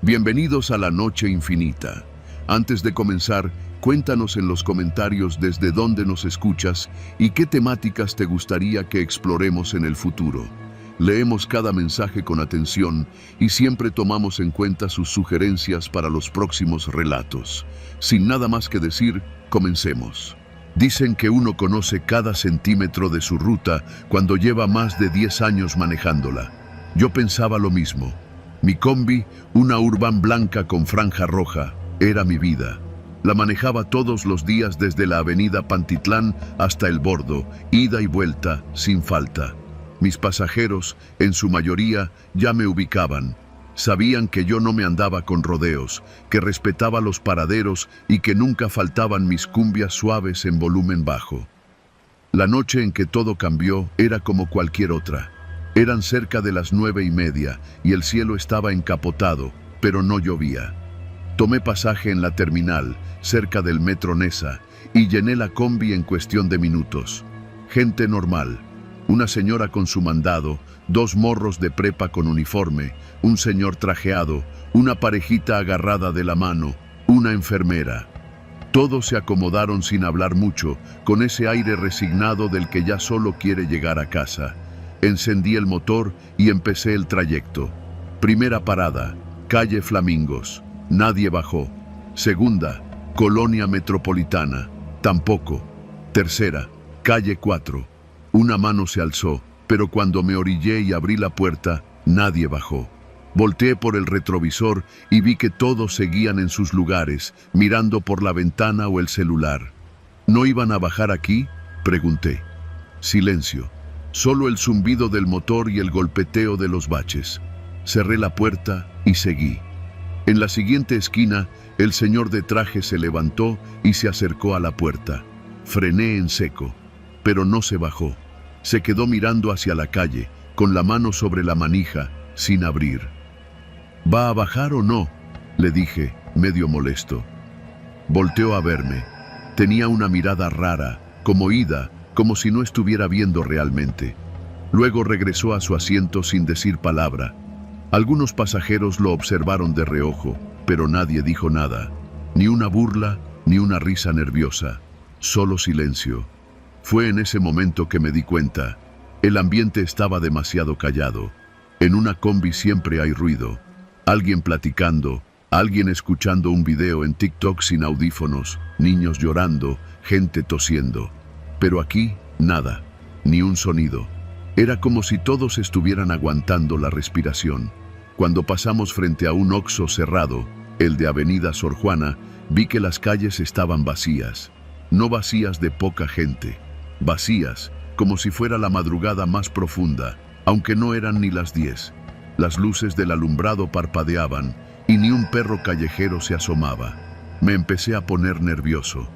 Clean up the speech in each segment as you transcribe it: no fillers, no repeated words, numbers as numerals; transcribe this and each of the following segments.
Bienvenidos a la Noche Infinita. Antes de comenzar, cuéntanos en los comentarios desde dónde nos escuchas y qué temáticas te gustaría que exploremos en el futuro. Leemos cada mensaje con atención y siempre tomamos en cuenta sus sugerencias para los próximos relatos. Sin nada más que decir, comencemos. Dicen que uno conoce cada centímetro de su ruta cuando lleva más de 10 años manejándola. Yo pensaba lo mismo. Mi combi, una Urban blanca con franja roja, era mi vida. La manejaba todos los días desde la avenida Pantitlán hasta El Bordo, ida y vuelta, sin falta. Mis pasajeros, en su mayoría, ya me ubicaban. Sabían que yo no me andaba con rodeos, que respetaba los paraderos y que nunca faltaban mis cumbias suaves en volumen bajo. La noche en que todo cambió era como cualquier otra. Eran cerca de las 9:30 y el cielo estaba encapotado, pero no llovía. Tomé pasaje en la terminal, cerca del Metro Nesa, y llené la combi en cuestión de minutos. Gente normal, una señora con su mandado, 2 morros de prepa con uniforme, un señor trajeado, una parejita agarrada de la mano, una enfermera. Todos se acomodaron sin hablar mucho, con ese aire resignado del que ya solo quiere llegar a casa. Encendí el motor y empecé el trayecto. Primera parada, calle Flamingos. Nadie bajó. Segunda, Colonia Metropolitana. Tampoco. Tercera, calle 4. Una mano se alzó, pero cuando me orillé y abrí la puerta, nadie bajó. Volteé por el retrovisor y vi que todos seguían en sus lugares, mirando por la ventana o el celular. ¿No iban a bajar aquí?, pregunté. Silencio. Solo el zumbido del motor y el golpeteo de los baches. Cerré la puerta y seguí. En la siguiente esquina, el señor de traje se levantó y se acercó a la puerta. Frené en seco, pero no se bajó. Se quedó mirando hacia la calle, con la mano sobre la manija, sin abrir. ¿Va a bajar o no?, le dije, medio molesto. Volteó a verme. Tenía una mirada rara, como ida, como si no estuviera viendo realmente. Luego regresó a su asiento sin decir palabra. Algunos pasajeros lo observaron de reojo, pero nadie dijo nada. Ni una burla, ni una risa nerviosa. Solo silencio. Fue en ese momento que me di cuenta. El ambiente estaba demasiado callado. En una combi siempre hay ruido. Alguien platicando, alguien escuchando un video en TikTok sin audífonos, niños llorando, gente tosiendo. Pero aquí, nada, ni un sonido. Era como si todos estuvieran aguantando la respiración. Cuando pasamos frente a un Oxxo cerrado, el de Avenida Sor Juana, vi que las calles estaban vacías. No vacías de poca gente. Vacías, como si fuera la madrugada más profunda, aunque no eran ni las 10. Las luces del alumbrado parpadeaban y ni un perro callejero se asomaba. Me empecé a poner nervioso.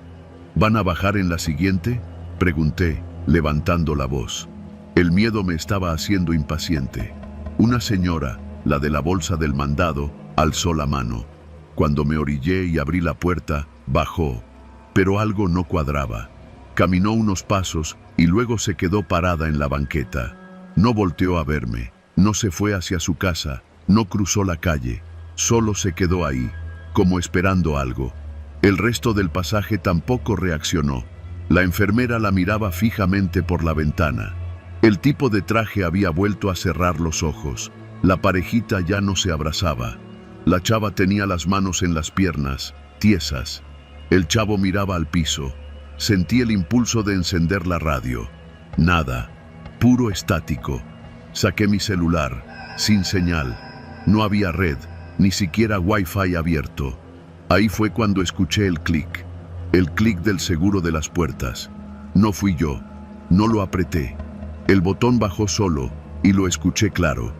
¿Van a bajar en la siguiente?, pregunté, levantando la voz. El miedo me estaba haciendo impaciente. Una señora, la de la bolsa del mandado, alzó la mano. Cuando me orillé y abrí la puerta, bajó, pero algo no cuadraba. Caminó unos pasos y luego se quedó parada en la banqueta. No volteó a verme, no se fue hacia su casa, no cruzó la calle, solo se quedó ahí, como esperando algo. El resto del pasaje tampoco reaccionó. La enfermera la miraba fijamente por la ventana. El tipo de traje había vuelto a cerrar los ojos. La parejita ya no se abrazaba. La chava tenía las manos en las piernas, tiesas. El chavo miraba al piso. Sentí el impulso de encender la radio. Nada, puro estático. Saqué mi celular, sin señal. No había red, ni siquiera Wi-Fi abierto. Ahí fue cuando escuché el clic del seguro de las puertas. No fui yo, no lo apreté. El botón bajó solo y lo escuché claro.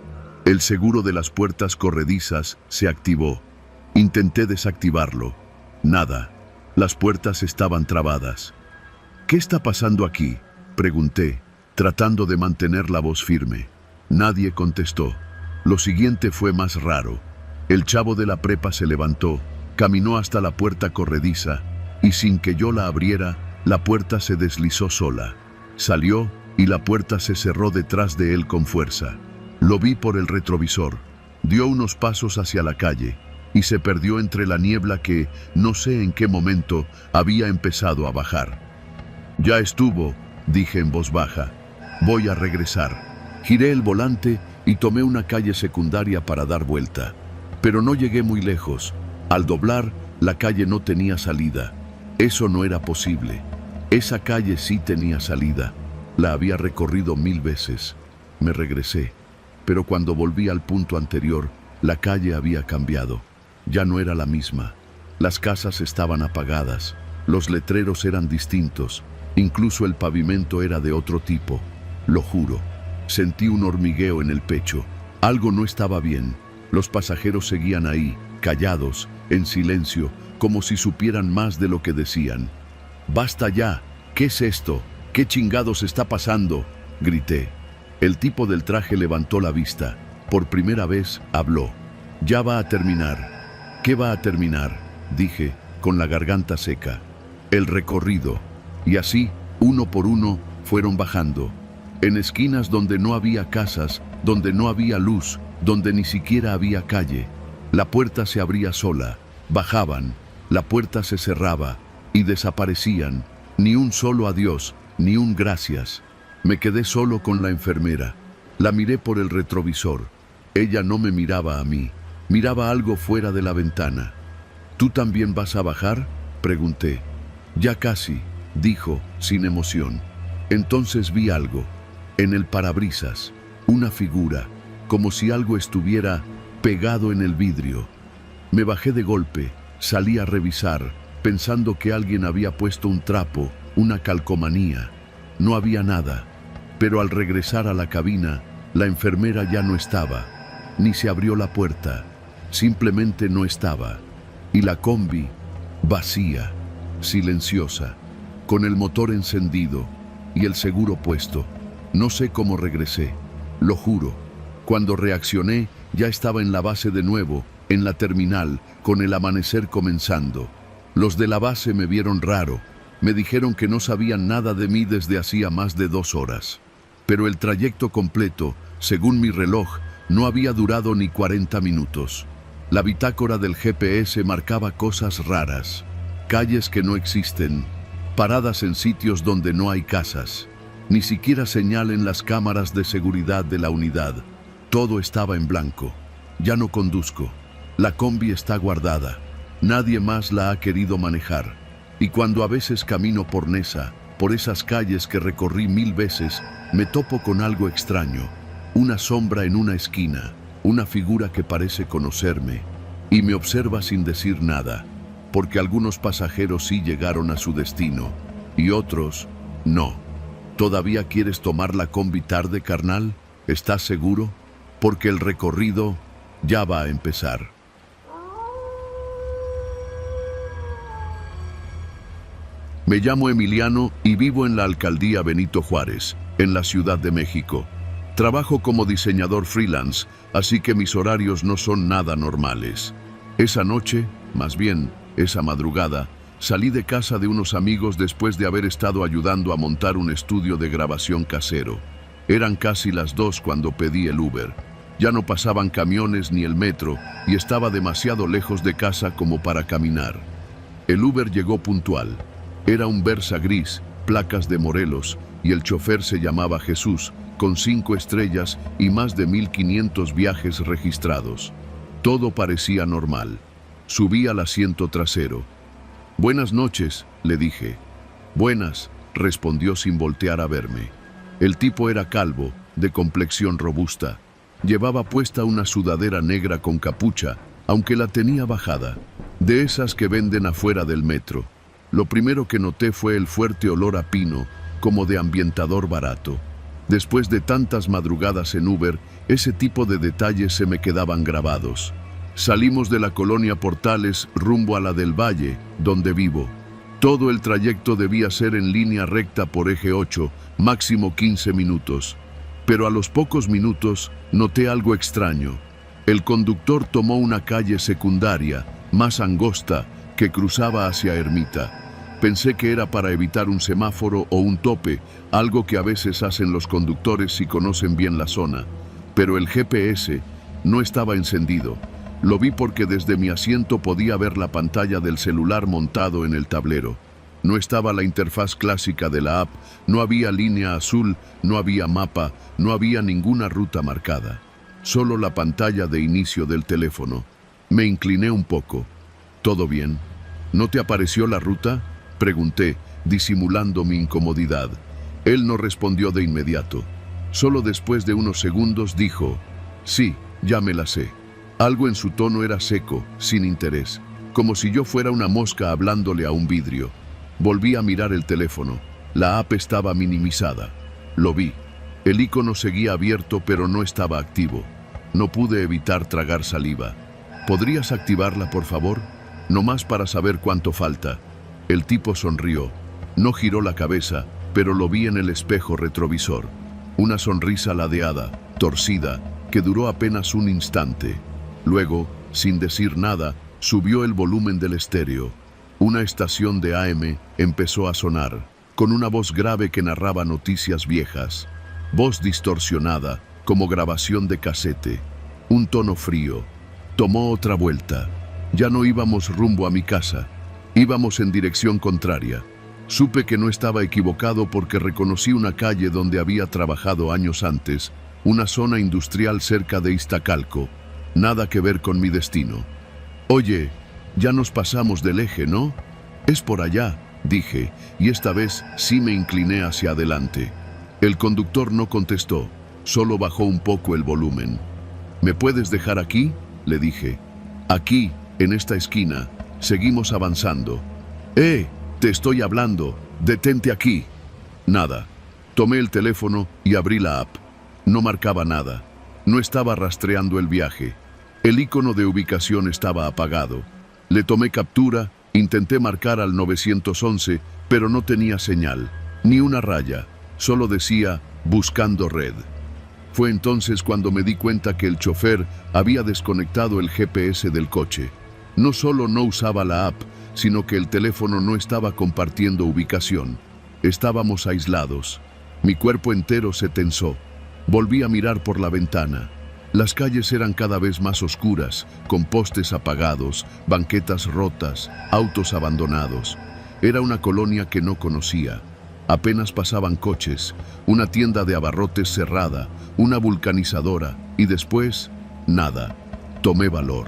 El seguro de las puertas corredizas se activó. Intenté desactivarlo. Nada. Las puertas estaban trabadas. ¿Qué está pasando aquí?, pregunté, tratando de mantener la voz firme. Nadie contestó. Lo siguiente fue más raro. El chavo de la prepa se levantó, caminó hasta la puerta corrediza y sin que yo la abriera, la puerta se deslizó sola. Salió y la puerta se cerró detrás de él con fuerza. Lo vi por el retrovisor. Dio unos pasos hacia la calle. y se perdió entre la niebla que, no sé en qué momento, había empezado a bajar. «Ya estuvo», dije en voz baja. «Voy a regresar». Giré el volante y tomé una calle secundaria para dar vuelta. Pero no llegué muy lejos. Al doblar, la calle no tenía salida. Eso no era posible. Esa calle sí tenía salida. La había recorrido 1000 veces. Me regresé. Pero cuando volví al punto anterior, la calle había cambiado. Ya no era la misma. Las casas estaban apagadas. Los letreros eran distintos. Incluso el pavimento era de otro tipo. Lo juro. Sentí un hormigueo en el pecho. Algo no estaba bien. Los pasajeros seguían ahí, callados, en silencio, como si supieran más de lo que decían. «¡Basta ya! ¿Qué es esto? ¿Qué chingados está pasando?», grité. El tipo del traje levantó la vista. Por primera vez habló. «Ya va a terminar». «¿Qué va a terminar?», dije, con la garganta seca. «El recorrido». Y así, uno por uno, fueron bajando. En esquinas donde no había casas, donde no había luz, donde ni siquiera había calle. La puerta se abría sola. Bajaban, la puerta se cerraba y desaparecían. Ni un solo adiós, ni un gracias. Me quedé solo con la enfermera. La miré por el retrovisor. Ella no me miraba a mí. Miraba algo fuera de la ventana. «¿Tú también vas a bajar?», pregunté. «Ya casi», dijo, sin emoción. Entonces vi algo. En el parabrisas, una figura, como si algo estuviera pegado en el vidrio. Me bajé de golpe, salí a revisar, pensando que alguien había puesto un trapo, una calcomanía. No había nada, pero al regresar a la cabina, la enfermera ya no estaba, ni se abrió la puerta, simplemente no estaba. Y la combi, vacía, silenciosa, con el motor encendido y el seguro puesto. No sé cómo regresé, lo juro. Cuando reaccioné, ya estaba en la base de nuevo, en la terminal, con el amanecer comenzando. Los de la base me vieron raro. Me dijeron que no sabían nada de mí desde hacía más de 2 horas. Pero el trayecto completo, según mi reloj, no había durado ni 40 minutos. La bitácora del GPS marcaba cosas raras. Calles que no existen, paradas en sitios donde no hay casas. Ni siquiera señal en las cámaras de seguridad de la unidad. Todo estaba en blanco. Ya no conduzco. La combi está guardada. Nadie más la ha querido manejar. Y cuando a veces camino por Nesa, por esas calles que recorrí 1000 veces, me topo con algo extraño. Una sombra en una esquina, una figura que parece conocerme, y me observa sin decir nada, porque algunos pasajeros sí llegaron a su destino, y otros no. ¿Todavía quieres tomar la combi tarde, carnal? ¿Estás seguro? Porque el recorrido ya va a empezar. Me llamo Emiliano y vivo en la alcaldía Benito Juárez, en la Ciudad de México. Trabajo como diseñador freelance, así que mis horarios no son nada normales. Esa noche, más bien, esa madrugada, salí de casa de unos amigos después de haber estado ayudando a montar un estudio de grabación casero. Eran casi las 2 cuando pedí el Uber. Ya no pasaban camiones ni el metro y estaba demasiado lejos de casa como para caminar. El Uber llegó puntual. Era un Versa gris, placas de Morelos, y el chofer se llamaba Jesús, con 5 estrellas y más de 1500 viajes registrados. Todo parecía normal. Subí al asiento trasero. «Buenas noches», le dije. «Buenas», respondió sin voltear a verme. El tipo era calvo, de complexión robusta. Llevaba puesta una sudadera negra con capucha, aunque la tenía bajada, de esas que venden afuera del metro. Lo primero que noté fue el fuerte olor a pino, como de ambientador barato. Después de tantas madrugadas en Uber, ese tipo de detalles se me quedaban grabados. Salimos de la colonia Portales rumbo a la del Valle, donde vivo. Todo el trayecto debía ser en línea recta por eje 8, máximo 15 minutos. Pero a los pocos minutos noté algo extraño. El conductor tomó una calle secundaria, más angosta, que cruzaba hacia Ermita. Pensé que era para evitar un semáforo o un tope, algo que a veces hacen los conductores si conocen bien la zona. Pero el GPS no estaba encendido. Lo vi porque desde mi asiento podía ver la pantalla del celular montado en el tablero. No estaba la interfaz clásica de la app, no había línea azul, no había mapa, no había ninguna ruta marcada. Solo la pantalla de inicio del teléfono. Me incliné un poco. ¿Todo bien? ¿No te apareció la ruta?, pregunté, disimulando mi incomodidad. Él no respondió de inmediato. Solo después de unos segundos dijo: sí, ya me la sé. Algo en su tono era seco, sin interés, como si yo fuera una mosca hablándole a un vidrio. Volví a mirar el teléfono. La app estaba minimizada. Lo vi. El icono seguía abierto, pero no estaba activo. No pude evitar tragar saliva. ¿Podrías activarla, por favor? Nomás para saber cuánto falta. El tipo sonrió. No giró la cabeza, pero lo vi en el espejo retrovisor. Una sonrisa ladeada, torcida, que duró apenas un instante. Luego, sin decir nada, subió el volumen del estéreo. Una estación de AM empezó a sonar, con una voz grave que narraba noticias viejas. Voz distorsionada, como grabación de casete. Un tono frío. Tomó otra vuelta. Ya no íbamos rumbo a mi casa. Íbamos en dirección contraria. Supe que no estaba equivocado porque reconocí una calle donde había trabajado años antes, una zona industrial cerca de Iztacalco. Nada que ver con mi destino. Oye, ya nos pasamos del eje, ¿no? Es por allá, dije, y esta vez sí me incliné hacia adelante. El conductor no contestó, solo bajó un poco el volumen. ¿Me puedes dejar aquí?, le dije. Aquí, en esta esquina. Seguimos avanzando. ¡Eh! Te estoy hablando. Detente aquí. Nada. Tomé el teléfono y abrí la app. No marcaba nada. No estaba rastreando el viaje. El icono de ubicación estaba apagado. Le tomé captura, intenté marcar al 911, pero no tenía señal. Ni una raya. Solo decía, buscando red. Fue entonces cuando me di cuenta que el chofer había desconectado el GPS del coche. No solo no usaba la app, sino que el teléfono no estaba compartiendo ubicación. Estábamos aislados. Mi cuerpo entero se tensó. Volví a mirar por la ventana. Las calles eran cada vez más oscuras, con postes apagados, banquetas rotas, autos abandonados. Era una colonia que no conocía. Apenas pasaban coches, una tienda de abarrotes cerrada, una vulcanizadora, y después, nada. Tomé valor.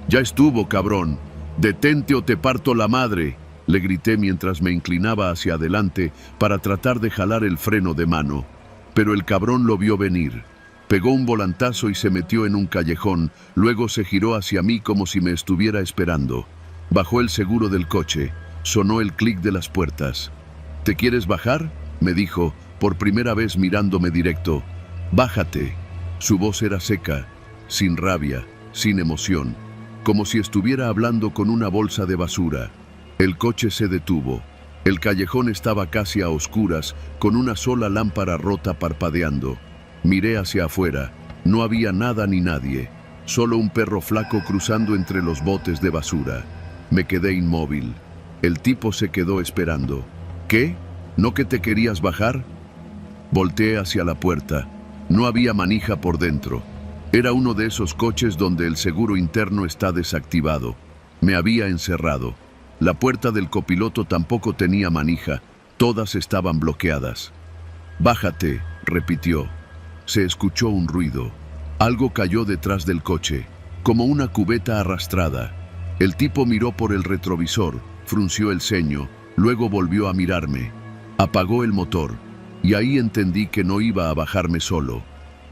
«Ya estuvo, cabrón. Detente o te parto la madre», le grité mientras me inclinaba hacia adelante para tratar de jalar el freno de mano. Pero el cabrón lo vio venir. Pegó un volantazo y se metió en un callejón, luego se giró hacia mí como si me estuviera esperando. Bajó el seguro del coche. Sonó el clic de las puertas. «¿Te quieres bajar?», me dijo, por primera vez mirándome directo. «Bájate». Su voz era seca, sin rabia, sin emoción, como si estuviera hablando con una bolsa de basura. El coche se detuvo. El callejón estaba casi a oscuras, con una sola lámpara rota parpadeando. Miré hacia afuera. No había nada ni nadie, solo un perro flaco cruzando entre los botes de basura. Me quedé inmóvil. El tipo se quedó esperando. «¿Qué? ¿No que te querías bajar?». Volteé hacia la puerta. No había manija por dentro. Era uno de esos coches donde el seguro interno está desactivado. Me había encerrado. La puerta del copiloto tampoco tenía manija. Todas estaban bloqueadas. «Bájate», repitió. Se escuchó un ruido. Algo cayó detrás del coche, como una cubeta arrastrada. El tipo miró por el retrovisor, frunció el ceño, luego volvió a mirarme. Apagó el motor, y ahí entendí que no iba a bajarme solo.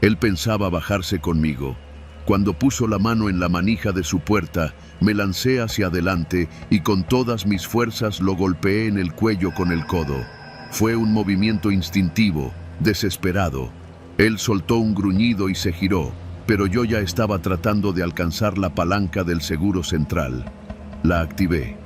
Él pensaba bajarse conmigo. Cuando puso la mano en la manija de su puerta, me lancé hacia adelante y con todas mis fuerzas lo golpeé en el cuello con el codo. Fue un movimiento instintivo, desesperado. Él soltó un gruñido y se giró, pero yo ya estaba tratando de alcanzar la palanca del seguro central. La activé.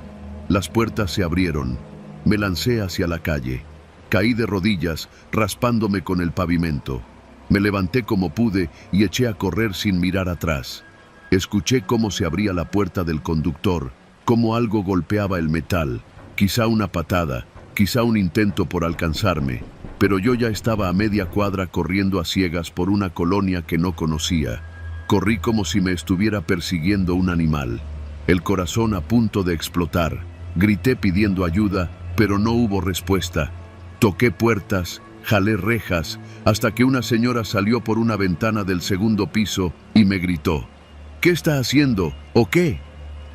Las puertas se abrieron. Me lancé hacia la calle. Caí de rodillas, raspándome con el pavimento. Me levanté como pude y eché a correr sin mirar atrás. Escuché cómo se abría la puerta del conductor, cómo algo golpeaba el metal, quizá una patada, quizá un intento por alcanzarme, pero yo ya estaba a media cuadra corriendo a ciegas por una colonia que no conocía. Corrí como si me estuviera persiguiendo un animal, el corazón a punto de explotar. Grité pidiendo ayuda, pero no hubo respuesta. Toqué puertas, jalé rejas, hasta que una señora salió por una ventana del segundo piso y me gritó: ¿Qué está haciendo? ¿O qué?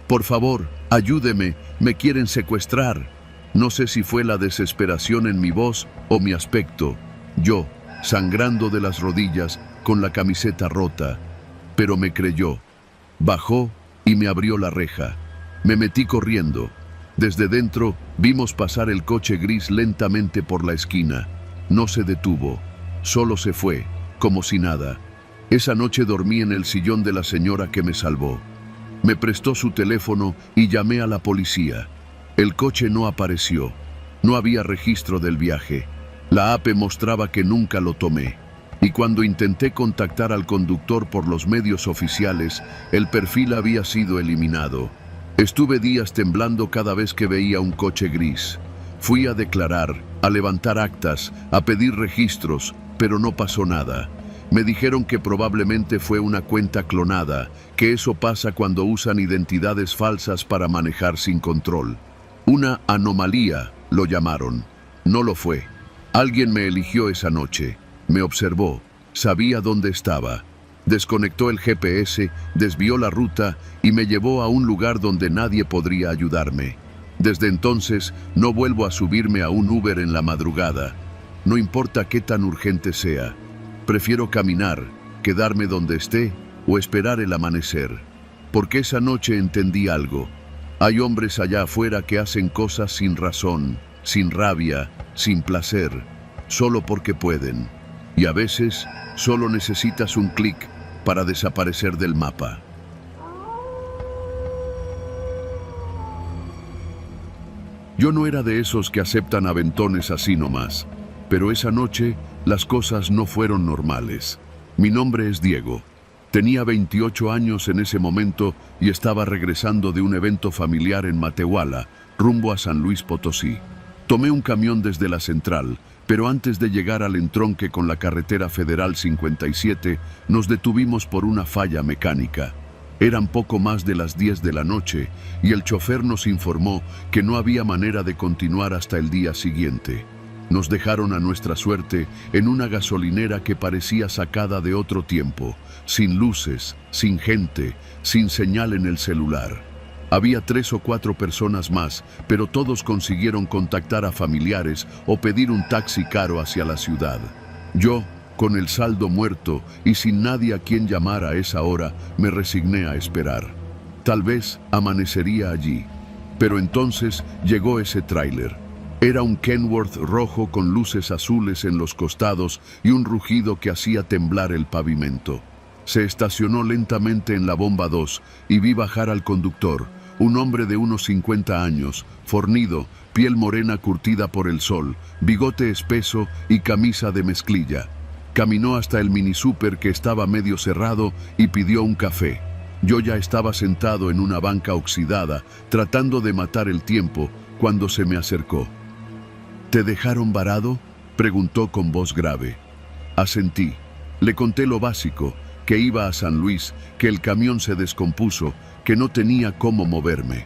Por favor, ayúdeme, me quieren secuestrar. No sé si fue la desesperación en mi voz o mi aspecto. Yo, sangrando de las rodillas, con la camiseta rota. Pero me creyó. Bajó y me abrió la reja. Me metí corriendo. Desde dentro vimos pasar el coche gris lentamente por la esquina. No se detuvo, solo se fue, como si nada. Esa noche dormí en el sillón de la señora que me salvó. Me prestó su teléfono y llamé a la policía. El coche no apareció. No había registro del viaje. La app mostraba que nunca lo tomé. Y cuando intenté contactar al conductor por los medios oficiales, el perfil había sido eliminado. Estuve días temblando cada vez que veía un coche gris. Fui a declarar, a levantar actas, a pedir registros, pero no pasó nada. Me dijeron que probablemente fue una cuenta clonada, que eso pasa cuando usan identidades falsas para manejar sin control. Una anomalía, lo llamaron. No lo fue. Alguien me eligió esa noche. Me observó, sabía dónde estaba. Desconectó el GPS, desvió la ruta y me llevó a un lugar donde nadie podría ayudarme. Desde entonces, no vuelvo a subirme a un Uber en la madrugada. No importa qué tan urgente sea. Prefiero caminar, quedarme donde esté o esperar el amanecer. Porque esa noche entendí algo. Hay hombres allá afuera que hacen cosas sin razón, sin rabia, sin placer, solo porque pueden. Y a veces, solo necesitas un clic para desaparecer del mapa. Yo no era de esos que aceptan aventones así nomás, pero esa noche las cosas no fueron normales. Mi nombre es Diego. Tenía 28 años en ese momento y estaba regresando de un evento familiar en Matehuala, rumbo a San Luis Potosí. Tomé un camión desde la central, pero antes de llegar al entronque con la carretera federal 57, nos detuvimos por una falla mecánica. Eran poco más de las 10 de la noche y el chofer nos informó que no había manera de continuar hasta el día siguiente. Nos dejaron a nuestra suerte en una gasolinera que parecía sacada de otro tiempo, sin luces, sin gente, sin señal en el celular. Había 3 o 4 personas más, pero todos consiguieron contactar a familiares o pedir un taxi caro hacia la ciudad. Yo, con el saldo muerto y sin nadie a quien llamar a esa hora, me resigné a esperar. Tal vez amanecería allí. Pero entonces llegó ese tráiler. Era un Kenworth rojo con luces azules en los costados y un rugido que hacía temblar el pavimento. Se estacionó lentamente en la bomba 2 y vi bajar al conductor, un hombre de unos 50 años, fornido, piel morena curtida por el sol, bigote espeso y camisa de mezclilla. Caminó hasta el mini súper que estaba medio cerrado y pidió un café. Yo ya estaba sentado en una banca oxidada, tratando de matar el tiempo, cuando se me acercó. ¿Te dejaron varado?, preguntó con voz grave. Asentí. Le conté lo básico, que iba a San Luis, que el camión se descompuso, que no tenía cómo moverme.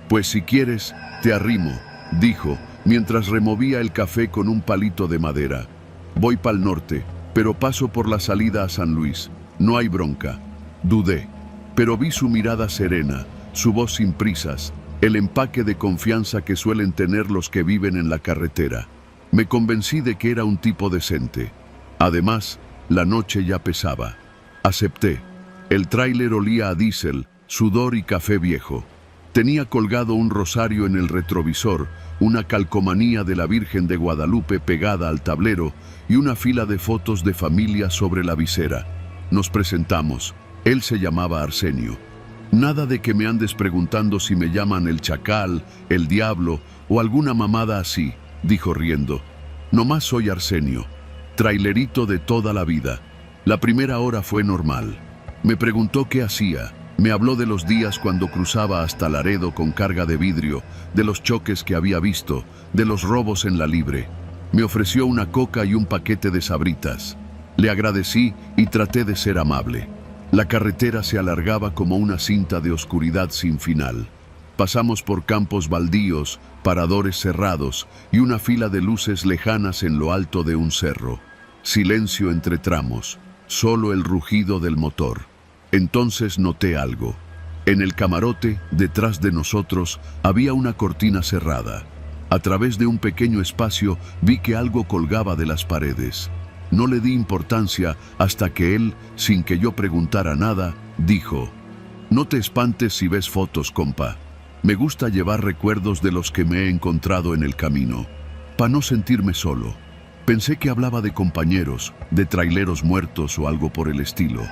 Pues si quieres, te arrimo, dijo, mientras removía el café con un palito de madera. Voy pa'l norte, pero paso por la salida a San Luis. No hay bronca. Dudé, pero vi su mirada serena, su voz sin prisas, el empaque de confianza que suelen tener los que viven en la carretera. Me convencí de que era un tipo decente. Además, la noche ya pesaba. Acepté. El tráiler olía a diésel, sudor y café viejo. Tenía colgado un rosario en el retrovisor, una calcomanía de la Virgen de Guadalupe pegada al tablero y una fila de fotos de familia sobre la visera. Nos presentamos. Él se llamaba Arsenio. Nada de que me andes preguntando si me llaman el Chacal, el Diablo o alguna mamada así, dijo riendo. Nomás soy Arsenio, trailerito de toda la vida. La primera hora fue normal. Me preguntó qué hacía. Me habló de los días cuando cruzaba hasta Laredo con carga de vidrio, de los choques que había visto, de los robos en la libre. Me ofreció una coca y un paquete de sabritas. Le agradecí y traté de ser amable. La carretera se alargaba como una cinta de oscuridad sin final. Pasamos por campos baldíos, paradores cerrados y una fila de luces lejanas en lo alto de un cerro. Silencio entre tramos, solo el rugido del motor. Entonces noté algo. En el camarote, detrás de nosotros, había una cortina cerrada. A través de un pequeño espacio vi que algo colgaba de las paredes. No le di importancia hasta que él, sin que yo preguntara nada, dijo: «No te espantes si ves fotos, compa. Me gusta llevar recuerdos de los que me he encontrado en el camino, para no sentirme solo». Pensé que hablaba de compañeros, de traileros muertos o algo por el estilo.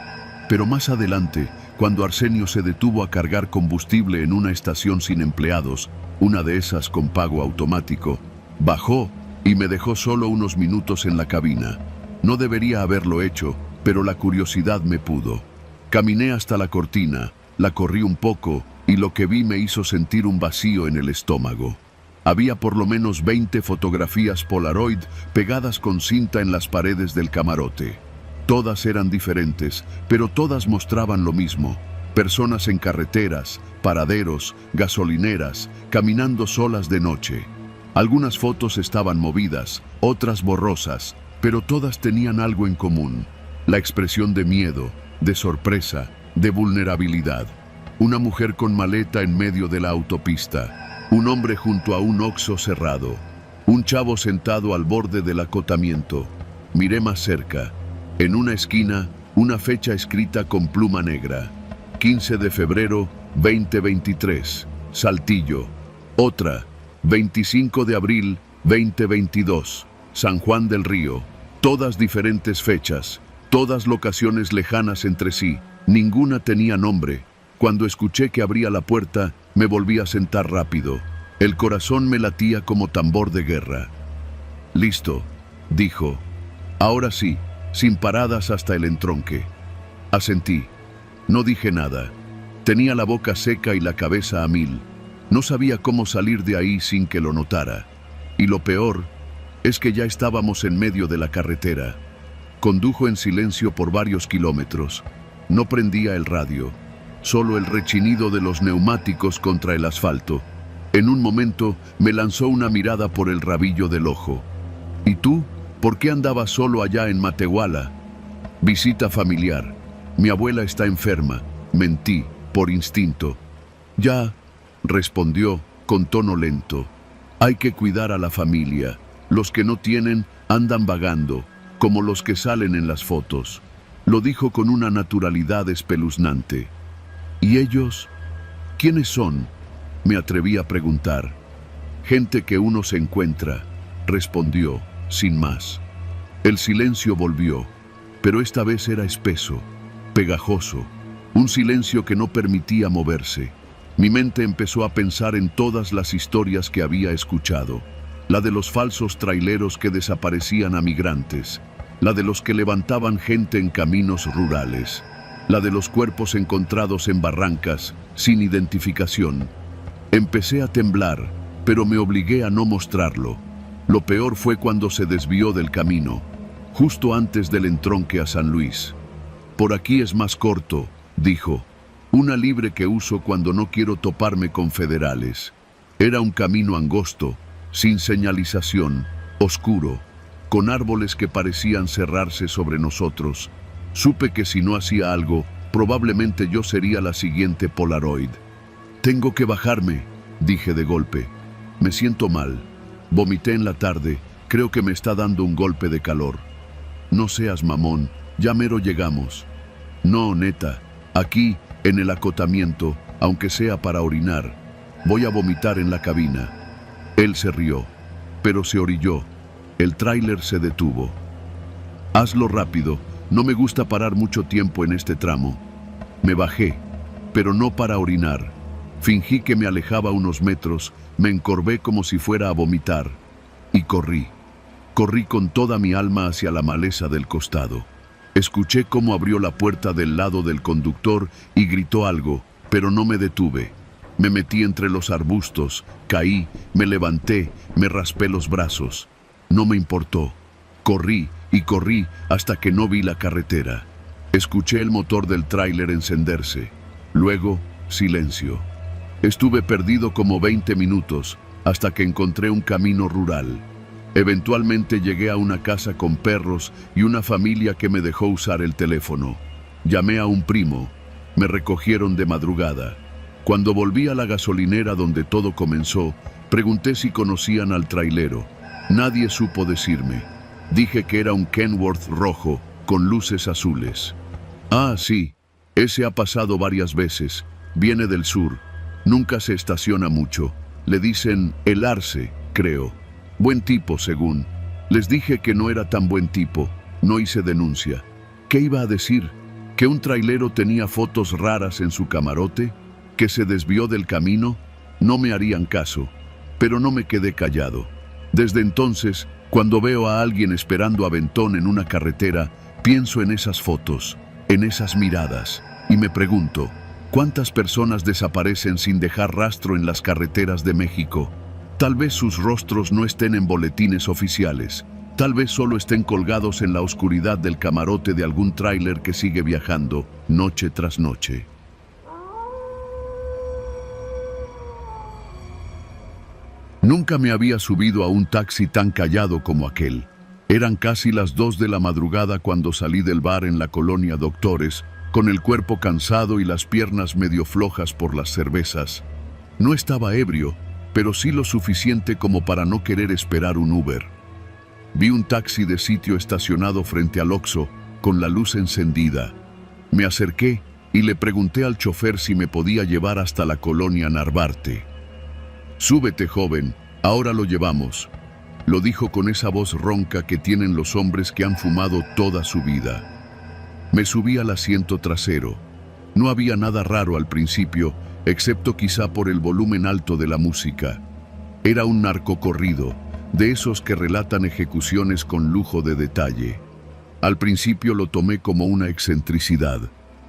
Pero más adelante, cuando Arsenio se detuvo a cargar combustible en una estación sin empleados, una de esas con pago automático, bajó y me dejó solo unos minutos en la cabina. No debería haberlo hecho, pero la curiosidad me pudo. Caminé hasta la cortina, la corrí un poco y lo que vi me hizo sentir un vacío en el estómago. Había por lo menos 20 fotografías Polaroid pegadas con cinta en las paredes del camarote. Todas eran diferentes, pero todas mostraban lo mismo: personas en carreteras, paraderos, gasolineras, caminando solas de noche. Algunas fotos estaban movidas, otras borrosas, pero todas tenían algo en común: la expresión de miedo, de sorpresa, de vulnerabilidad. Una mujer con maleta en medio de la autopista, un hombre junto a un Oxxo cerrado, un chavo sentado al borde del acotamiento. Miré más cerca. En una esquina, una fecha escrita con pluma negra: 15 de febrero 2023, Saltillo. Otra: 25 de abril 2022, San Juan del Río. Todas diferentes fechas, todas locaciones lejanas entre sí. Ninguna tenía nombre. Cuando escuché que abría la puerta, me volví a sentar rápido. El corazón me latía como tambor de guerra. «Listo», dijo. «Ahora sí, sin paradas hasta el entronque». Asentí. No dije nada. Tenía la boca seca y la cabeza a mil. No sabía cómo salir de ahí sin que lo notara. Y lo peor es que ya estábamos en medio de la carretera. Condujo en silencio por varios kilómetros. No prendía el radio. Solo el rechinido de los neumáticos contra el asfalto. En un momento me lanzó una mirada por el rabillo del ojo. «¿Y tú? ¿Por qué andabas solo allá en Matehuala?» «Visita familiar. Mi abuela está enferma». Mentí, por instinto. «Ya», respondió, con tono lento. «Hay que cuidar a la familia. Los que no tienen andan vagando, como los que salen en las fotos». Lo dijo con una naturalidad espeluznante. «¿Y ellos? ¿Quiénes son?», me atreví a preguntar. «Gente que uno se encuentra», respondió, sin más. El silencio volvió, pero esta vez era espeso, pegajoso, un silencio que no permitía moverse. Mi mente empezó a pensar en todas las historias que había escuchado: la de los falsos traileros que desaparecían a migrantes, la de los que levantaban gente en caminos rurales, la de los cuerpos encontrados en barrancas, sin identificación. Empecé a temblar, pero me obligué a no mostrarlo. Lo peor fue cuando se desvió del camino, justo antes del entronque a San Luis. «Por aquí es más corto», dijo. «Una libre que uso cuando no quiero toparme con federales». Era un camino angosto, sin señalización, oscuro, con árboles que parecían cerrarse sobre nosotros. Supe que si no hacía algo, probablemente yo sería la siguiente Polaroid. «Tengo que bajarme», dije de golpe. «Me siento mal. Vomité en la tarde. Creo que me está dando un golpe de calor». «No seas mamón. Ya mero llegamos». «No, neta. Aquí, en el acotamiento, aunque sea para orinar. Voy a vomitar en la cabina». Él se rió, pero se orilló. El tráiler se detuvo. «Hazlo rápido. No me gusta parar mucho tiempo en este tramo». Me bajé, pero no para orinar. Fingí que me alejaba unos metros, me encorvé como si fuera a vomitar y corrí. Corrí con toda mi alma hacia la maleza del costado. Escuché cómo abrió la puerta del lado del conductor y gritó algo, pero no me detuve. Me metí entre los arbustos, caí, me levanté, me raspé los brazos. No me importó. Corrí y corrí hasta que no vi la carretera. Escuché el motor del tráiler encenderse. Luego, silencio. Estuve perdido como 20 minutos hasta que encontré un camino rural. Eventualmente llegué a una casa con perros y una familia que me dejó usar el teléfono. Llamé a un primo. Me recogieron de madrugada. Cuando volví a la gasolinera donde todo comenzó, pregunté si conocían al trailero. Nadie supo decirme. Dije que era un Kenworth rojo con luces azules. Ah, sí, ese ha pasado varias veces. Viene del sur. Nunca se estaciona mucho. Le dicen el Arce, creo. Buen tipo, según. Les dije que no era tan buen tipo. No hice denuncia. ¿Qué iba a decir? ¿Que un trailero tenía fotos raras en su camarote? ¿Que se desvió del camino? No me harían caso. Pero no me quedé callado. Desde entonces, cuando veo a alguien esperando aventón en una carretera, pienso en esas fotos, en esas miradas, y me pregunto, ¿cuántas personas desaparecen sin dejar rastro en las carreteras de México? Tal vez sus rostros no estén en boletines oficiales. Tal vez solo estén colgados en la oscuridad del camarote de algún tráiler que sigue viajando, noche tras noche. Nunca me había subido a un taxi tan callado como aquel. Eran casi las 2 de la madrugada cuando salí del bar en la colonia Doctores, con el cuerpo cansado y las piernas medio flojas por las cervezas. No estaba ebrio, pero sí lo suficiente como para no querer esperar un Uber. Vi un taxi de sitio estacionado frente al Oxxo, con la luz encendida. Me acerqué y le pregunté al chofer si me podía llevar hasta la colonia Narvarte. «Súbete, joven, ahora lo llevamos», lo dijo con esa voz ronca que tienen los hombres que han fumado toda su vida. Me subí al asiento trasero. No había nada raro al principio, excepto quizá por el volumen alto de la música. Era un narcocorrido, de esos que relatan ejecuciones con lujo de detalle. Al principio lo tomé como una excentricidad.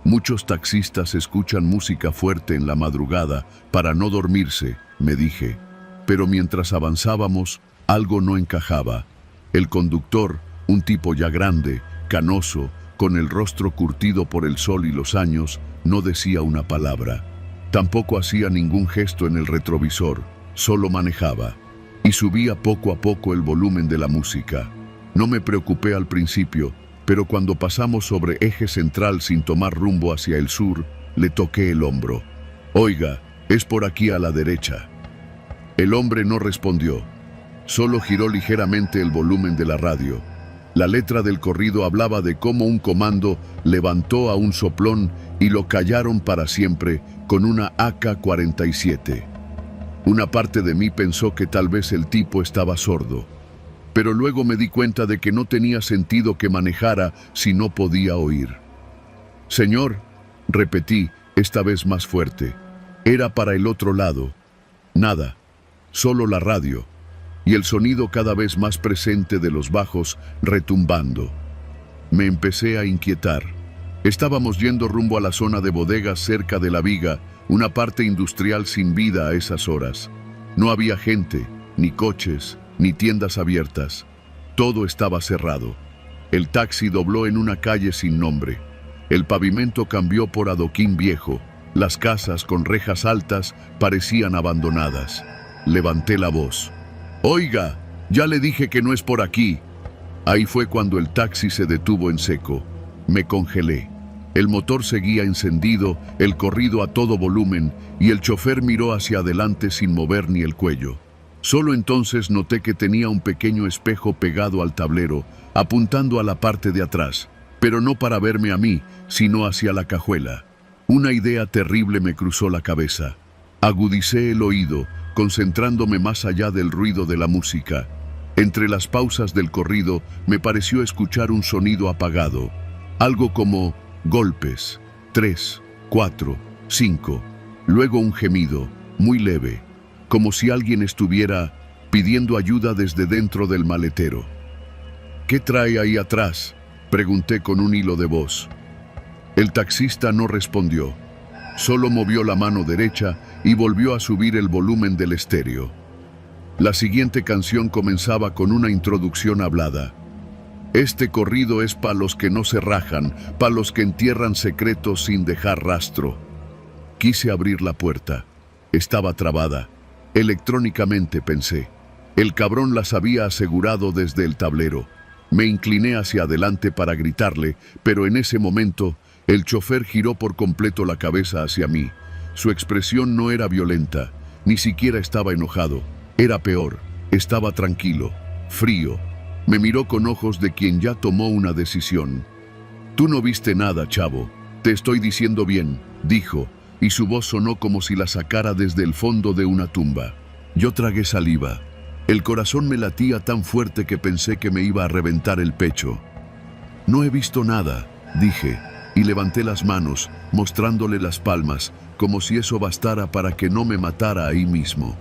Muchos taxistas escuchan música fuerte en la madrugada para no dormirse, me dije. Pero mientras avanzábamos, algo no encajaba. El conductor, un tipo ya grande, canoso, con el rostro curtido por el sol y los años, no decía una palabra. Tampoco hacía ningún gesto en el retrovisor, solo manejaba. Y subía poco a poco el volumen de la música. No me preocupé al principio, pero cuando pasamos sobre eje central sin tomar rumbo hacia el sur, le toqué el hombro. «Oiga, es por aquí a la derecha». El hombre no respondió. Solo giró ligeramente el volumen de la radio. La letra del corrido hablaba de cómo un comando levantó a un soplón y lo callaron para siempre con una AK-47. Una parte de mí pensó que tal vez el tipo estaba sordo. Pero luego me di cuenta de que no tenía sentido que manejara si no podía oír. «Señor», repetí, esta vez más fuerte. Era para el otro lado. Nada, solo la radio, y el sonido cada vez más presente de los bajos retumbando. Me empecé a inquietar. Estábamos yendo rumbo a la zona de bodegas cerca de La Viga, una parte industrial sin vida a esas horas. No había gente, ni coches, ni tiendas abiertas. Todo estaba cerrado. El taxi dobló en una calle sin nombre. El pavimento cambió por adoquín viejo. Las casas con rejas altas parecían abandonadas. Levanté la voz. «Oiga, ya le dije que no es por aquí». Ahí fue cuando el taxi se detuvo en seco. Me congelé. El motor seguía encendido, el corrido a todo volumen, y el chofer miró hacia adelante sin mover ni el cuello. Solo entonces noté que tenía un pequeño espejo pegado al tablero, apuntando a la parte de atrás, pero no para verme a mí, sino hacia la cajuela. Una idea terrible me cruzó la cabeza. Agudicé el oído, concentrándome más allá del ruido de la música. Entre las pausas del corrido me pareció escuchar un sonido apagado, algo como golpes, 3, 4, 5, luego un gemido, muy leve, como si alguien estuviera pidiendo ayuda desde dentro del maletero. «¿Qué trae ahí atrás?», pregunté con un hilo de voz. El taxista no respondió, solo movió la mano derecha y volvió a subir el volumen del estéreo. La siguiente canción comenzaba con una introducción hablada. Este corrido es pa' los que no se rajan, pa' los que entierran secretos sin dejar rastro. Quise abrir la puerta. Estaba trabada. Electrónicamente, pensé. El cabrón las había asegurado desde el tablero. Me incliné hacia adelante para gritarle, pero en ese momento el chofer giró por completo la cabeza hacia mí. Su expresión no era violenta, ni siquiera estaba enojado. Era peor, estaba tranquilo, frío. Me miró con ojos de quien ya tomó una decisión. «Tú no viste nada, chavo. Te estoy diciendo bien», dijo, y su voz sonó como si la sacara desde el fondo de una tumba. Yo tragué saliva. El corazón me latía tan fuerte que pensé que me iba a reventar el pecho. «No he visto nada», dije, y levanté las manos, mostrándole las palmas, como si eso bastara para que no me matara ahí mismo.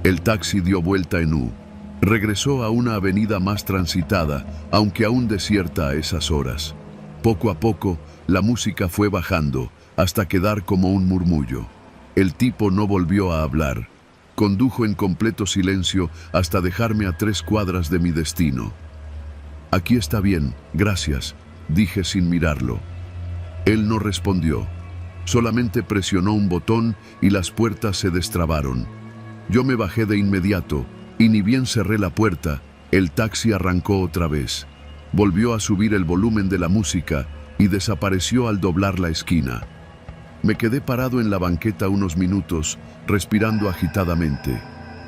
El taxi dio vuelta en U. Regresó a una avenida más transitada, aunque aún desierta a esas horas. Poco a poco, la música fue bajando, hasta quedar como un murmullo. El tipo no volvió a hablar. Condujo en completo silencio hasta dejarme a 3 cuadras de mi destino. «Aquí está bien, gracias», dije sin mirarlo. Él no respondió. Solamente presionó un botón y las puertas se destrabaron. Yo me bajé de inmediato, y ni bien cerré la puerta, el taxi arrancó otra vez. Volvió a subir el volumen de la música y desapareció al doblar la esquina. Me quedé parado en la banqueta unos minutos, respirando agitadamente.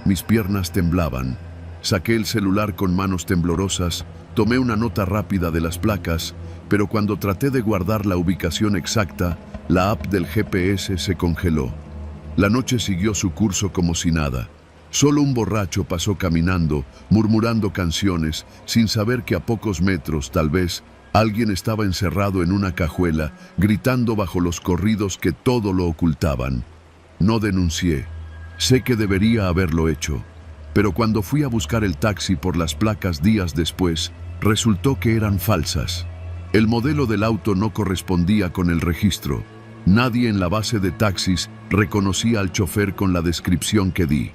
Mis piernas temblaban. Saqué el celular con manos temblorosas, tomé una nota rápida de las placas, pero cuando traté de guardar la ubicación exacta, la app del GPS se congeló. La noche siguió su curso como si nada. Solo un borracho pasó caminando, murmurando canciones, sin saber que a pocos metros, tal vez, alguien estaba encerrado en una cajuela, gritando bajo los corridos que todo lo ocultaban. No denuncié. Sé que debería haberlo hecho. Pero cuando fui a buscar el taxi por las placas días después, resultó que eran falsas. El modelo del auto no correspondía con el registro. Nadie en la base de taxis reconocía al chofer con la descripción que di.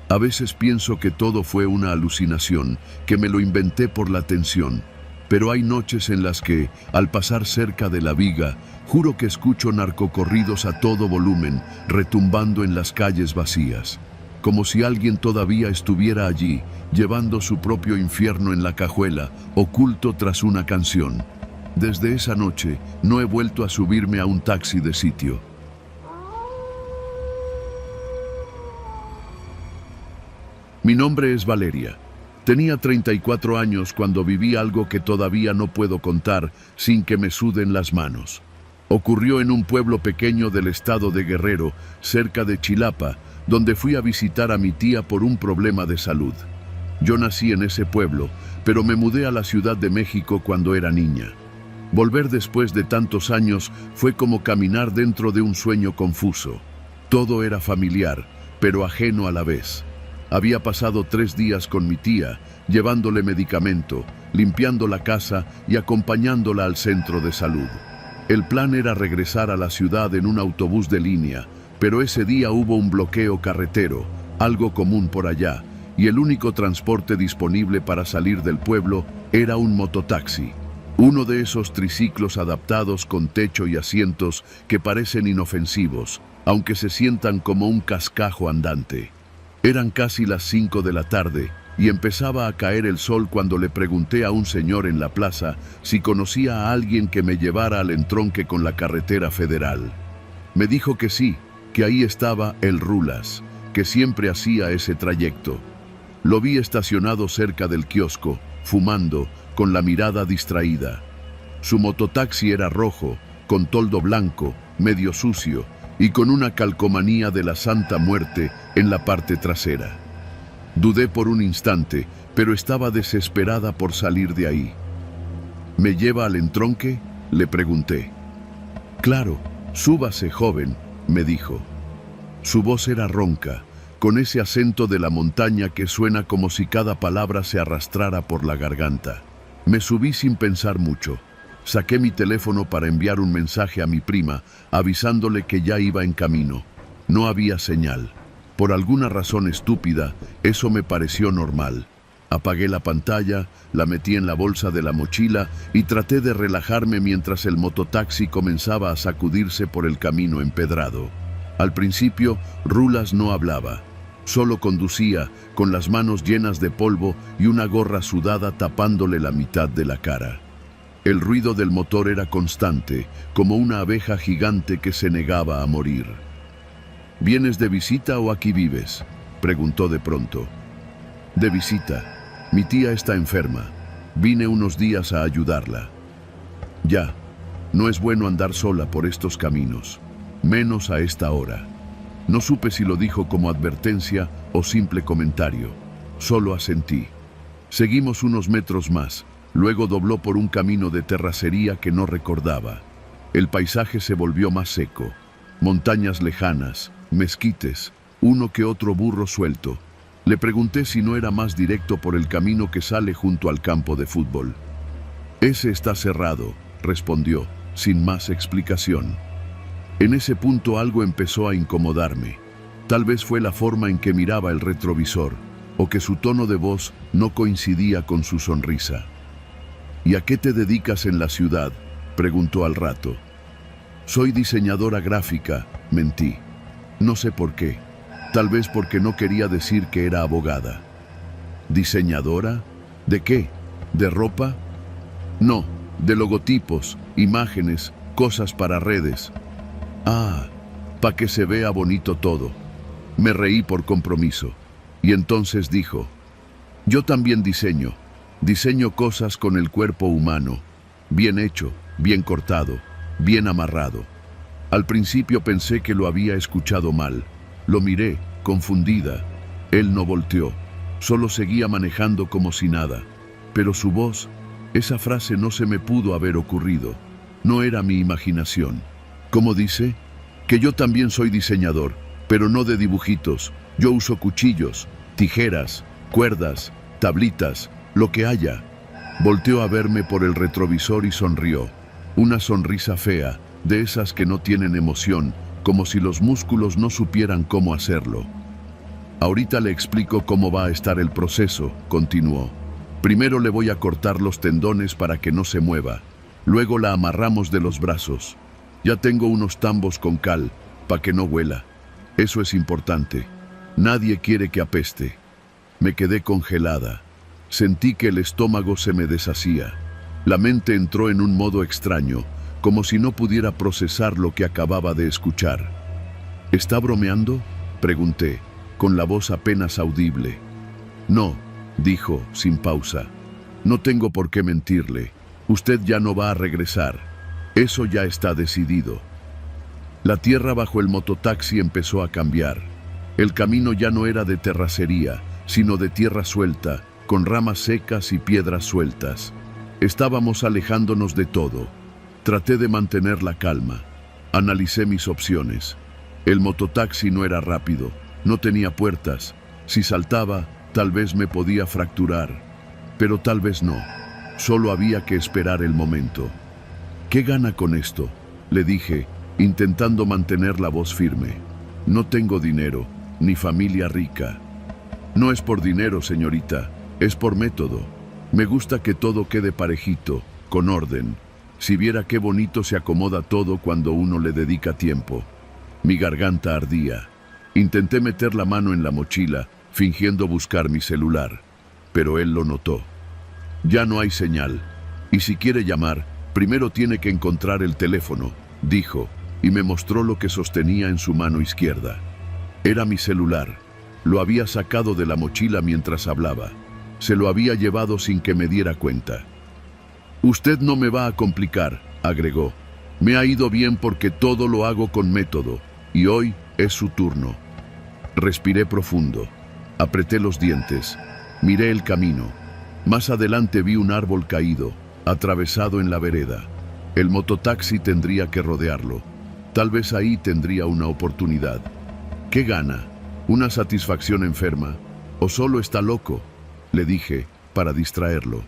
A veces pienso que todo fue una alucinación, que me lo inventé por la tensión. Pero hay noches en las que, al pasar cerca de la viga, juro que escucho narcocorridos a todo volumen, retumbando en las calles vacías. Como si alguien todavía estuviera allí, llevando su propio infierno en la cajuela, oculto tras una canción. Desde esa noche, no he vuelto a subirme a un taxi de sitio. Mi nombre es Valeria. Tenía 34 años cuando viví algo que todavía no puedo contar sin que me suden las manos. Ocurrió en un pueblo pequeño del estado de Guerrero, cerca de Chilapa, donde fui a visitar a mi tía por un problema de salud. Yo nací en ese pueblo, pero me mudé a la Ciudad de México cuando era niña. Volver después de tantos años fue como caminar dentro de un sueño confuso. Todo era familiar, pero ajeno a la vez. Había pasado 3 días con mi tía, llevándole medicamento, limpiando la casa y acompañándola al centro de salud. El plan era regresar a la ciudad en un autobús de línea, pero ese día hubo un bloqueo carretero, algo común por allá, y el único transporte disponible para salir del pueblo era un mototaxi. Uno de esos triciclos adaptados con techo y asientos que parecen inofensivos, aunque se sientan como un cascajo andante. Eran casi las 5 de la tarde y empezaba a caer el sol cuando le pregunté a un señor en la plaza si conocía a alguien que me llevara al entronque con la carretera federal. Me dijo que sí, que ahí estaba el Rulas, que siempre hacía ese trayecto. Lo vi estacionado cerca del kiosco, fumando, con la mirada distraída. Su mototaxi era rojo, con toldo blanco, medio sucio, y con una calcomanía de la Santa Muerte en la parte trasera. Dudé por un instante, pero estaba desesperada por salir de ahí. ¿Me lleva al entronque?, le pregunté. «Claro, súbase, joven», me dijo. Su voz era ronca, con ese acento de la montaña que suena como si cada palabra se arrastrara por la garganta. Me subí sin pensar mucho. Saqué mi teléfono para enviar un mensaje a mi prima, avisándole que ya iba en camino. No había señal. Por alguna razón estúpida, eso me pareció normal. Apagué la pantalla, la metí en la bolsa de la mochila y traté de relajarme mientras el mototaxi comenzaba a sacudirse por el camino empedrado. Al principio, Rulas no hablaba. Solo conducía, con las manos llenas de polvo y una gorra sudada tapándole la mitad de la cara. El ruido del motor era constante, como una abeja gigante que se negaba a morir. ¿Vienes de visita o aquí vives?, preguntó de pronto. De visita. Mi tía está enferma. Vine unos días a ayudarla. Ya, no es bueno andar sola por estos caminos, menos a esta hora. No supe si lo dijo como advertencia o simple comentario. Solo asentí. Seguimos unos metros más. Luego dobló por un camino de terracería que no recordaba. El paisaje se volvió más seco. Montañas lejanas, mezquites, uno que otro burro suelto. Le pregunté si no era más directo por el camino que sale junto al campo de fútbol. Ese está cerrado, respondió, sin más explicación. En ese punto algo empezó a incomodarme. Tal vez fue la forma en que miraba el retrovisor, o que su tono de voz no coincidía con su sonrisa. ¿Y a qué te dedicas en la ciudad?, preguntó al rato. Soy diseñadora gráfica, mentí. No sé por qué. Tal vez porque no quería decir que era abogada. ¿Diseñadora? ¿De qué? ¿De ropa? No, de logotipos, imágenes, cosas para redes. Ah, para que se vea bonito todo. Me reí por compromiso. Y entonces dijo, yo también diseño cosas con el cuerpo humano, bien hecho, bien cortado, bien amarrado. Al principio pensé que lo había escuchado mal. Lo miré, confundida. Él no volteó, solo seguía manejando como si nada. Pero su voz, esa frase no se me pudo haber ocurrido. No era mi imaginación. ¿Cómo dice? Que yo también soy diseñador, pero no de dibujitos. Yo uso cuchillos, tijeras, cuerdas, tablitas, lo que haya. Volteó a verme por el retrovisor y sonrió. Una sonrisa fea, de esas que no tienen emoción, como si los músculos no supieran cómo hacerlo. Ahorita le explico cómo va a estar el proceso, continuó. Primero le voy a cortar los tendones para que no se mueva. Luego la amarramos de los brazos. Ya tengo unos tambos con cal, para que no huela. Eso es importante. Nadie quiere que apeste. Me quedé congelada. Sentí que el estómago se me deshacía. La mente entró en un modo extraño, como si no pudiera procesar lo que acababa de escuchar. ¿Está bromeando?, pregunté, con la voz apenas audible. No, dijo, sin pausa. No tengo por qué mentirle. Usted ya no va a regresar. Eso ya está decidido. La tierra bajo el mototaxi empezó a cambiar. El camino ya no era de terracería, sino de tierra suelta, con ramas secas y piedras sueltas. Estábamos alejándonos de todo. Traté de mantener la calma. Analicé mis opciones. El mototaxi no era rápido, no tenía puertas. Si saltaba, tal vez me podía fracturar. Pero tal vez no. Solo había que esperar el momento. ¿Qué gana con esto?, le dije, intentando mantener la voz firme. No tengo dinero, ni familia rica. No es por dinero, señorita, es por método. Me gusta que todo quede parejito, con orden. Si viera qué bonito se acomoda todo cuando uno le dedica tiempo. Mi garganta ardía. Intenté meter la mano en la mochila, fingiendo buscar mi celular, pero él lo notó. Ya no hay señal, y si quiere llamar, primero tiene que encontrar el teléfono, dijo, y me mostró lo que sostenía en su mano izquierda. Era mi celular. Lo había sacado de la mochila mientras hablaba. Se lo había llevado sin que me diera cuenta. Usted no me va a complicar, agregó. Me ha ido bien porque todo lo hago con método, y hoy es su turno. Respiré profundo. Apreté los dientes. Miré el camino. Más adelante vi un árbol caído, atravesado en la vereda. El mototaxi tendría que rodearlo. Tal vez ahí tendría una oportunidad. ¿Qué gana? ¿Una satisfacción enferma? ¿O solo está loco?, le dije, para distraerlo.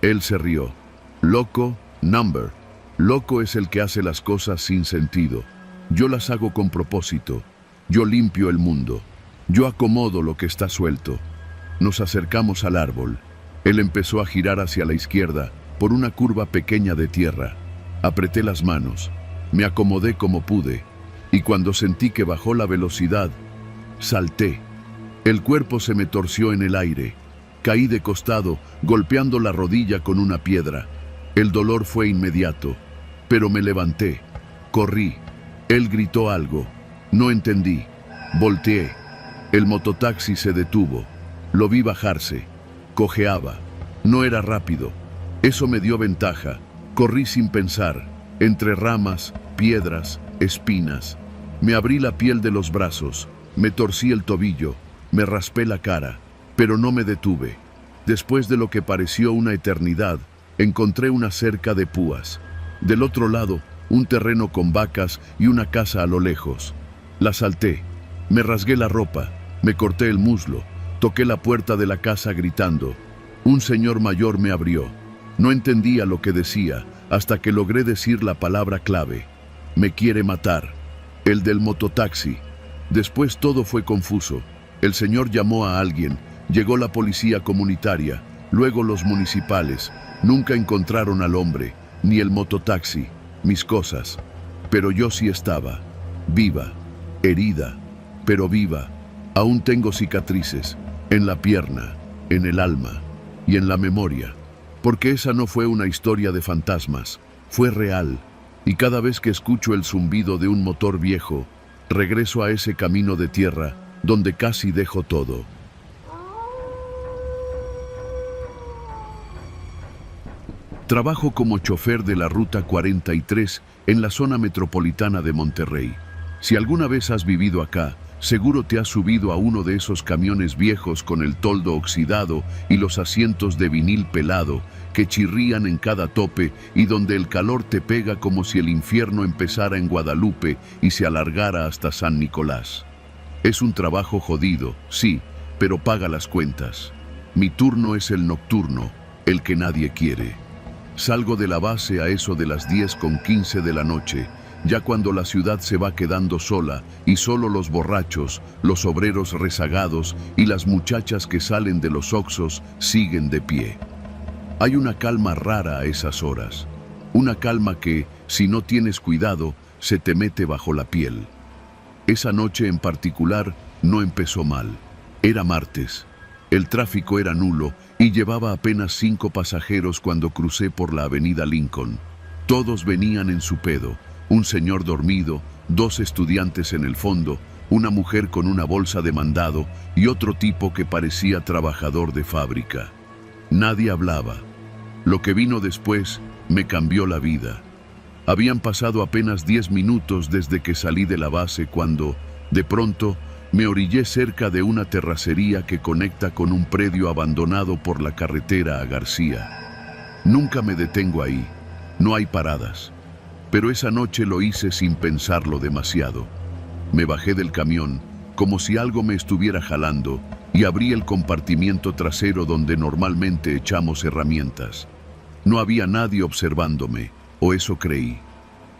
Él se rió. Loco, number. Loco es el que hace las cosas sin sentido. Yo las hago con propósito. Yo limpio el mundo. Yo acomodo lo que está suelto. Nos acercamos al árbol. Él empezó a girar hacia la izquierda por una curva pequeña de tierra. Apreté las manos, me acomodé como pude, y cuando sentí que bajó la velocidad, salté. El cuerpo se me torció en el aire. Caí de costado, golpeando la rodilla con una piedra. El dolor fue inmediato, pero me levanté. Corrí. Él gritó algo. No entendí. Volteé. El mototaxi se detuvo. Lo vi bajarse. Cojeaba. No era rápido. Eso me dio ventaja. Corrí sin pensar, entre ramas, piedras, espinas. Me abrí la piel de los brazos, me torcí el tobillo, me raspé la cara, pero no me detuve. Después de lo que pareció una eternidad, encontré una cerca de púas. Del otro lado, un terreno con vacas y una casa a lo lejos. La salté, me rasgué la ropa, me corté el muslo, toqué la puerta de la casa gritando. Un señor mayor me abrió. No entendía lo que decía hasta que logré decir la palabra clave. Me quiere matar. El del mototaxi. Después todo fue confuso. El señor llamó a alguien, llegó la policía comunitaria, luego los municipales. Nunca encontraron al hombre, ni el mototaxi, mis cosas. Pero yo sí estaba, viva, herida, pero viva. Aún tengo cicatrices, en la pierna, en el alma y en la memoria. Porque esa no fue una historia de fantasmas, fue real. Y cada vez que escucho el zumbido de un motor viejo, regreso a ese camino de tierra donde casi dejo todo. Trabajo como chofer de la Ruta 43 en la zona metropolitana de Monterrey. Si alguna vez has vivido acá, seguro te has subido a uno de esos camiones viejos con el toldo oxidado y los asientos de vinil pelado que chirrían en cada tope y donde el calor te pega como si el infierno empezara en Guadalupe y se alargara hasta San Nicolás. Es un trabajo jodido, sí, pero paga las cuentas. Mi turno es el nocturno, el que nadie quiere. Salgo de la base a eso de las 10:15 de la noche, ya cuando la ciudad se va quedando sola y solo los borrachos, los obreros rezagados y las muchachas que salen de los oxxos siguen de pie. Hay una calma rara a esas horas, una calma que, si no tienes cuidado, se te mete bajo la piel. Esa noche en particular no empezó mal. Era martes. El tráfico era nulo y llevaba apenas 5 pasajeros cuando crucé por la avenida Lincoln. Todos venían en su pedo. Un señor dormido, 2 estudiantes en el fondo, una mujer con una bolsa de mandado y otro tipo que parecía trabajador de fábrica. Nadie hablaba. Lo que vino después me cambió la vida. Habían pasado apenas 10 minutos desde que salí de la base cuando, de pronto, me orillé cerca de una terracería que conecta con un predio abandonado por la carretera a García. Nunca me detengo ahí, no hay paradas. Pero esa noche lo hice sin pensarlo demasiado. Me bajé del camión, como si algo me estuviera jalando, y abrí el compartimiento trasero donde normalmente echamos herramientas. No había nadie observándome, o eso creí.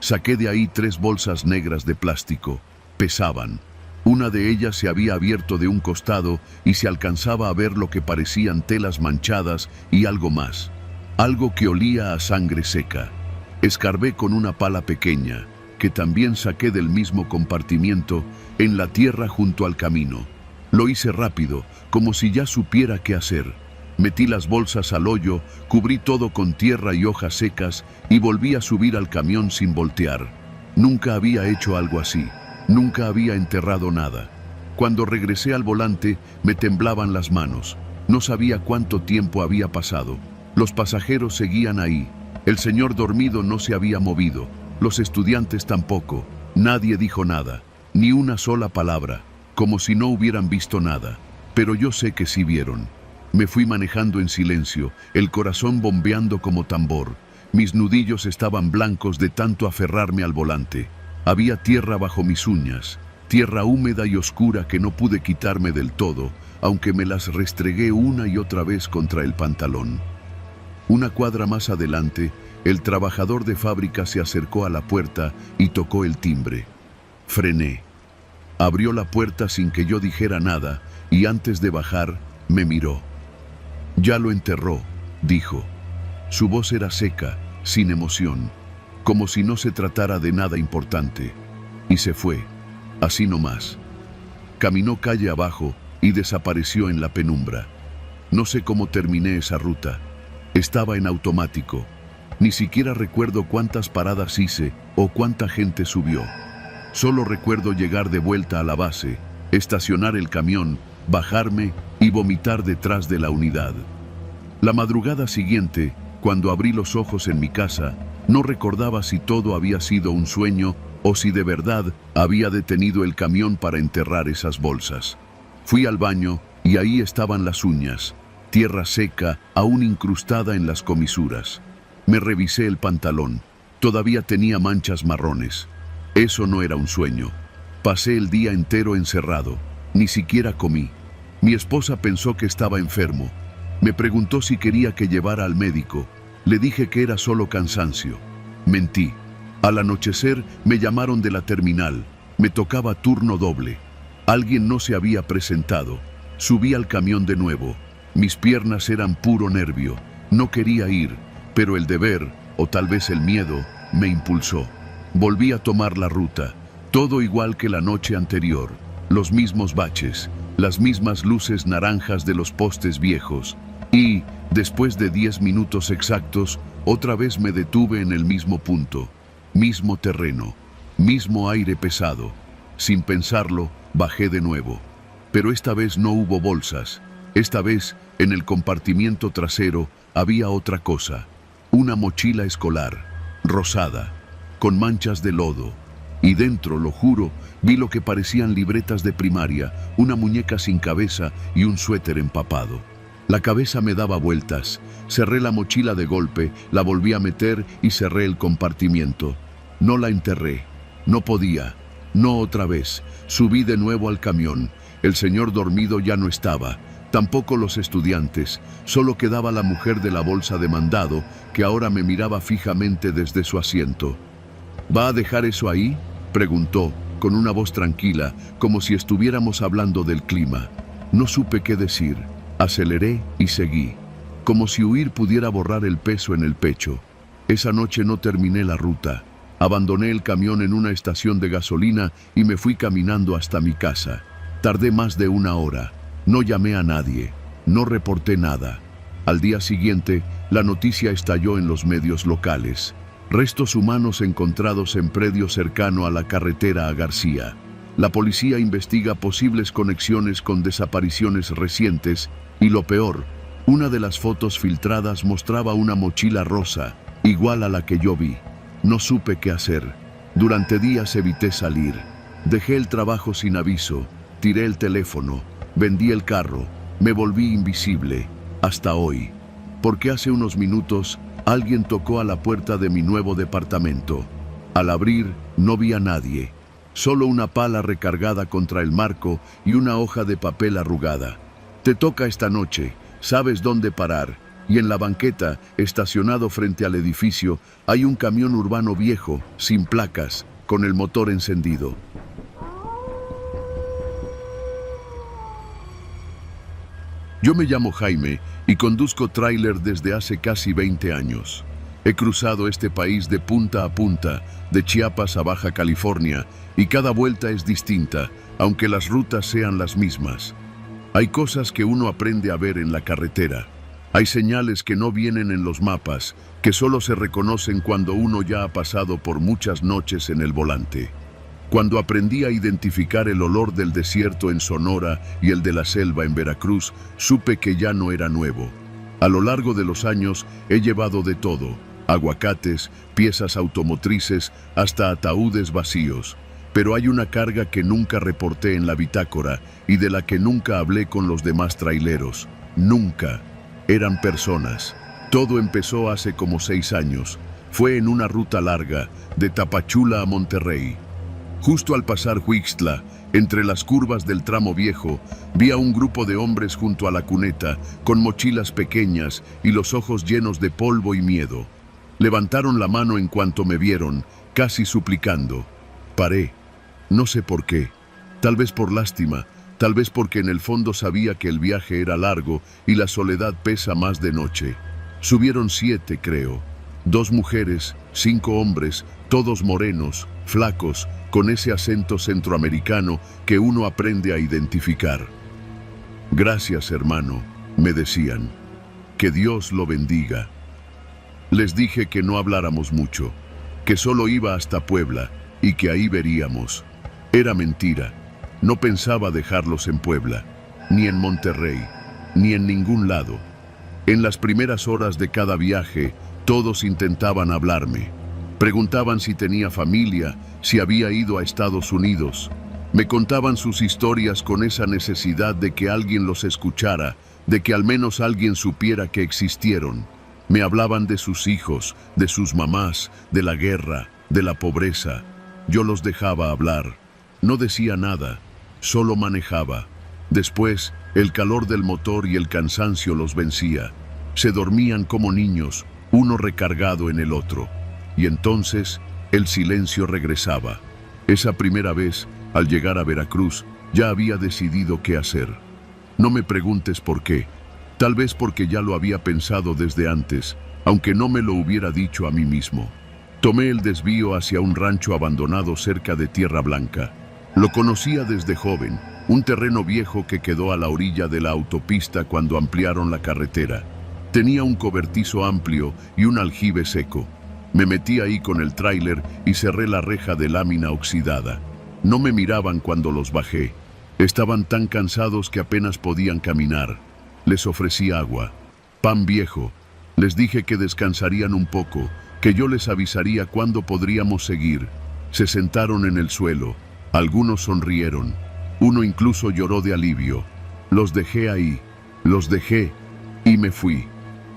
Saqué de ahí 3 bolsas negras de plástico. Pesaban. Una de ellas se había abierto de un costado y se alcanzaba a ver lo que parecían telas manchadas y algo más. Algo que olía a sangre seca. Escarbé con una pala pequeña, que también saqué del mismo compartimiento, en la tierra junto al camino. Lo hice rápido, como si ya supiera qué hacer. Metí las bolsas al hoyo, cubrí todo con tierra y hojas secas y volví a subir al camión sin voltear. Nunca había hecho algo así, nunca había enterrado nada. Cuando regresé al volante, me temblaban las manos. No sabía cuánto tiempo había pasado. Los pasajeros seguían ahí. El señor dormido no se había movido, los estudiantes tampoco. Nadie dijo nada, ni una sola palabra, como si no hubieran visto nada. Pero yo sé que sí vieron. Me fui manejando en silencio, el corazón bombeando como tambor. Mis nudillos estaban blancos de tanto aferrarme al volante. Había tierra bajo mis uñas, tierra húmeda y oscura que no pude quitarme del todo, aunque me las restregué una y otra vez contra el pantalón. Una cuadra más adelante, el trabajador de fábrica se acercó a la puerta y tocó el timbre. Frené. Abrió la puerta sin que yo dijera nada y antes de bajar, Me miró. Ya lo enterró, dijo. Su voz era seca, sin emoción, como si no se tratara de nada importante. Y se fue, así nomás. Caminó calle abajo y desapareció en la penumbra. No sé cómo terminé esa ruta. Estaba en automático. Ni siquiera recuerdo cuántas paradas hice o cuánta gente subió. Solo recuerdo llegar de vuelta a la base, estacionar el camión, bajarme y vomitar detrás de la unidad. La madrugada siguiente, cuando abrí los ojos en mi casa, no recordaba si todo había sido un sueño o si de verdad había detenido el camión para enterrar esas bolsas. Fui al baño y ahí estaban las uñas, tierra seca aún incrustada en las comisuras. Me revisé el pantalón, todavía tenía manchas marrones. Eso no era un sueño. Pasé el día entero encerrado, ni siquiera comí. Mi esposa pensó que estaba enfermo. Me preguntó si quería que llevara al médico. Le dije que era solo cansancio. Mentí. Al anochecer me llamaron de la terminal. Me tocaba turno doble. Alguien no se había presentado. Subí al camión de nuevo. Mis piernas eran puro nervio. No quería ir, pero el deber, o tal vez el miedo, me impulsó. Volví a tomar la ruta. Todo igual que la noche anterior. Los mismos baches, las mismas luces naranjas de los postes viejos. Y, después de 10 minutos exactos, otra vez me detuve en el mismo punto. Mismo terreno, mismo aire pesado. Sin pensarlo, bajé de nuevo. Pero esta vez no hubo bolsas. Esta vez, en el compartimiento trasero, había otra cosa. Una mochila escolar, rosada, con manchas de lodo. Y dentro, lo juro, vi lo que parecían libretas de primaria, una muñeca sin cabeza y un suéter empapado. La cabeza me daba vueltas. Cerré la mochila de golpe, la volví a meter y cerré el compartimiento. No la enterré. No podía. No otra vez. Subí de nuevo al camión. El señor dormido ya no estaba. Tampoco los estudiantes. Solo quedaba la mujer de la bolsa de mandado, que ahora me miraba fijamente desde su asiento. ¿Va a dejar eso ahí?, preguntó, con una voz tranquila, como si estuviéramos hablando del clima. No supe qué decir. Aceleré y seguí, como si huir pudiera borrar el peso en el pecho. Esa noche no terminé la ruta. Abandoné el camión en una estación de gasolina y me fui caminando hasta mi casa. Tardé más de 1 hora. No llamé a nadie. No reporté nada. Al día siguiente, la noticia estalló en los medios locales. Restos humanos encontrados en predio cercano a la carretera a García. La policía investiga posibles conexiones con desapariciones recientes y lo peor, una de las fotos filtradas mostraba una mochila rosa, igual a la que yo vi. No supe qué hacer. Durante días evité salir. Dejé el trabajo sin aviso, tiré el teléfono, vendí el carro, me volví invisible, hasta hoy. Porque hace unos minutos alguien tocó a la puerta de mi nuevo departamento. Al abrir, no vi a nadie. Solo una pala recargada contra el marco y una hoja de papel arrugada. Te toca esta noche, sabes dónde parar. Y en la banqueta, estacionado frente al edificio, hay un camión urbano viejo, sin placas, con el motor encendido. Yo me llamo Jaime y conduzco tráiler desde hace casi 20 años. He cruzado este país de punta a punta, de Chiapas a Baja California, y cada vuelta es distinta, aunque las rutas sean las mismas. Hay cosas que uno aprende a ver en la carretera. Hay señales que no vienen en los mapas, que solo se reconocen cuando uno ya ha pasado por muchas noches en el volante. Cuando aprendí a identificar el olor del desierto en Sonora y el de la selva en Veracruz, supe que ya no era nuevo. A lo largo de los años he llevado de todo: aguacates, piezas automotrices, hasta ataúdes vacíos. Pero hay una carga que nunca reporté en la bitácora y de la que nunca hablé con los demás traileros. Nunca. Eran personas. Todo empezó hace como 6 años. Fue en una ruta larga, de Tapachula a Monterrey. Justo al pasar Huixtla, entre las curvas del tramo viejo, vi a un grupo de hombres junto a la cuneta, con mochilas pequeñas y los ojos llenos de polvo y miedo. Levantaron la mano en cuanto me vieron, casi suplicando. Paré. No sé por qué. Tal vez por lástima, Tal vez porque en el fondo sabía que el viaje era largo y la soledad pesa más de noche. Subieron 7, creo. 2 mujeres, 5 hombres, todos morenos, flacos, con ese acento centroamericano que uno aprende a identificar. Gracias, hermano, me decían. Que Dios lo bendiga. Les dije que no habláramos mucho, que solo iba hasta Puebla y que ahí veríamos. Era mentira. No pensaba dejarlos en Puebla, ni en Monterrey, ni en ningún lado. En las primeras horas de cada viaje, todos intentaban hablarme. Preguntaban si tenía familia, si había ido a Estados Unidos. Me contaban sus historias con esa necesidad de que alguien los escuchara, de que al menos alguien supiera que existieron. Me hablaban de sus hijos, de sus mamás, de la guerra, de la pobreza. Yo los dejaba hablar. No decía nada, solo manejaba. Después, el calor del motor y el cansancio los vencía. Se dormían como niños, uno recargado en el otro. Y entonces, el silencio regresaba. Esa primera vez, al llegar a Veracruz, ya había decidido qué hacer. No me preguntes por qué. Tal vez porque ya lo había pensado desde antes, aunque no me lo hubiera dicho a mí mismo. Tomé el desvío hacia un rancho abandonado cerca de Tierra Blanca. Lo conocía desde joven, un terreno viejo que quedó a la orilla de la autopista cuando ampliaron la carretera. Tenía un cobertizo amplio y un aljibe seco. Me metí ahí con el tráiler y cerré la reja de lámina oxidada. No me miraban cuando los bajé. Estaban tan cansados que apenas podían caminar. Les ofrecí agua, pan viejo. Les dije que descansarían un poco, que yo les avisaría cuándo podríamos seguir. Se sentaron en el suelo. Algunos sonrieron. Uno incluso lloró de alivio. Los dejé ahí. Los dejé y me fui.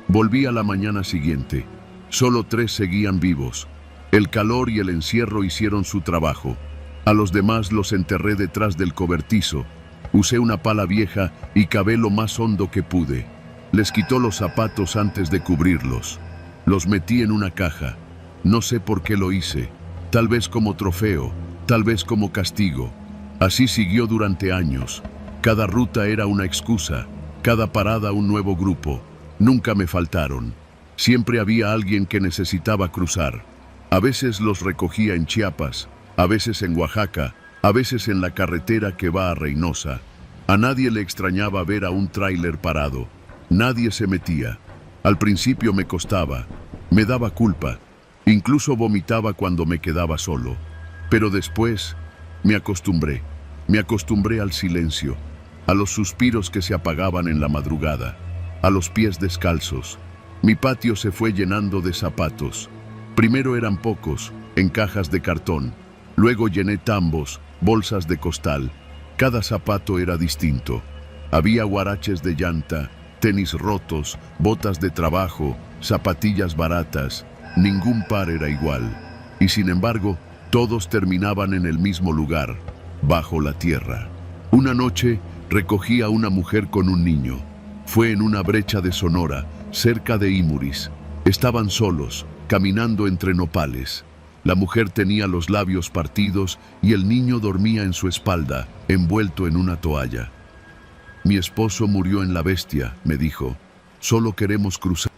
Volví a la mañana siguiente. Solo 3 seguían vivos. El calor y el encierro hicieron su trabajo. A los demás los enterré detrás del cobertizo. Usé una pala vieja y cavé lo más hondo que pude. Les quitó los zapatos antes de cubrirlos. Los metí en una caja. No sé por qué lo hice. Tal vez como trofeo, tal vez como castigo. Así siguió durante años. Cada ruta era una excusa, cada parada un nuevo grupo. Nunca me faltaron. Siempre había alguien que necesitaba cruzar. A veces los recogía en Chiapas, a veces en Oaxaca, a veces en la carretera que va a Reynosa. A nadie le extrañaba ver a un tráiler parado. Nadie se metía. Al principio me costaba, me daba culpa, incluso vomitaba cuando me quedaba solo. Pero después me acostumbré al silencio, a los suspiros que se apagaban en la madrugada, a los pies descalzos. Mi patio se fue llenando de zapatos. Primero eran pocos, en cajas de cartón. Luego llené tambos, bolsas de costal. Cada zapato era distinto. Había huaraches de llanta, tenis rotos, botas de trabajo, zapatillas baratas. Ningún par era igual. Y sin embargo, todos terminaban en el mismo lugar, bajo la tierra. Una noche, recogí a una mujer con un niño. Fue en una brecha de Sonora, cerca de Imuris. Estaban solos, caminando entre nopales. La mujer tenía los labios partidos y el niño dormía en su espalda, envuelto en una toalla. Mi esposo murió en la bestia, me dijo. Solo queremos cruzar.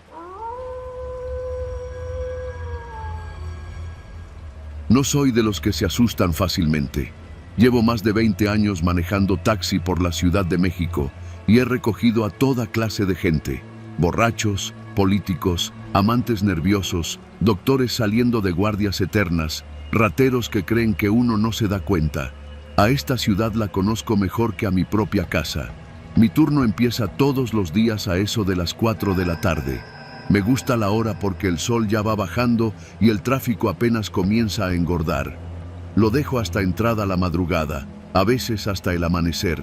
No soy de los que se asustan fácilmente. Llevo más de 20 años manejando taxi por la Ciudad de México y he recogido a toda clase de gente. Borrachos, políticos, amantes nerviosos, doctores saliendo de guardias eternas, rateros que creen que uno no se da cuenta. A esta ciudad la conozco mejor que a mi propia casa. Mi turno empieza todos los días a eso de las 4 de la tarde. Me gusta la hora porque el sol ya va bajando y el tráfico apenas comienza a engordar. Lo dejo hasta entrada la madrugada, a veces hasta el amanecer.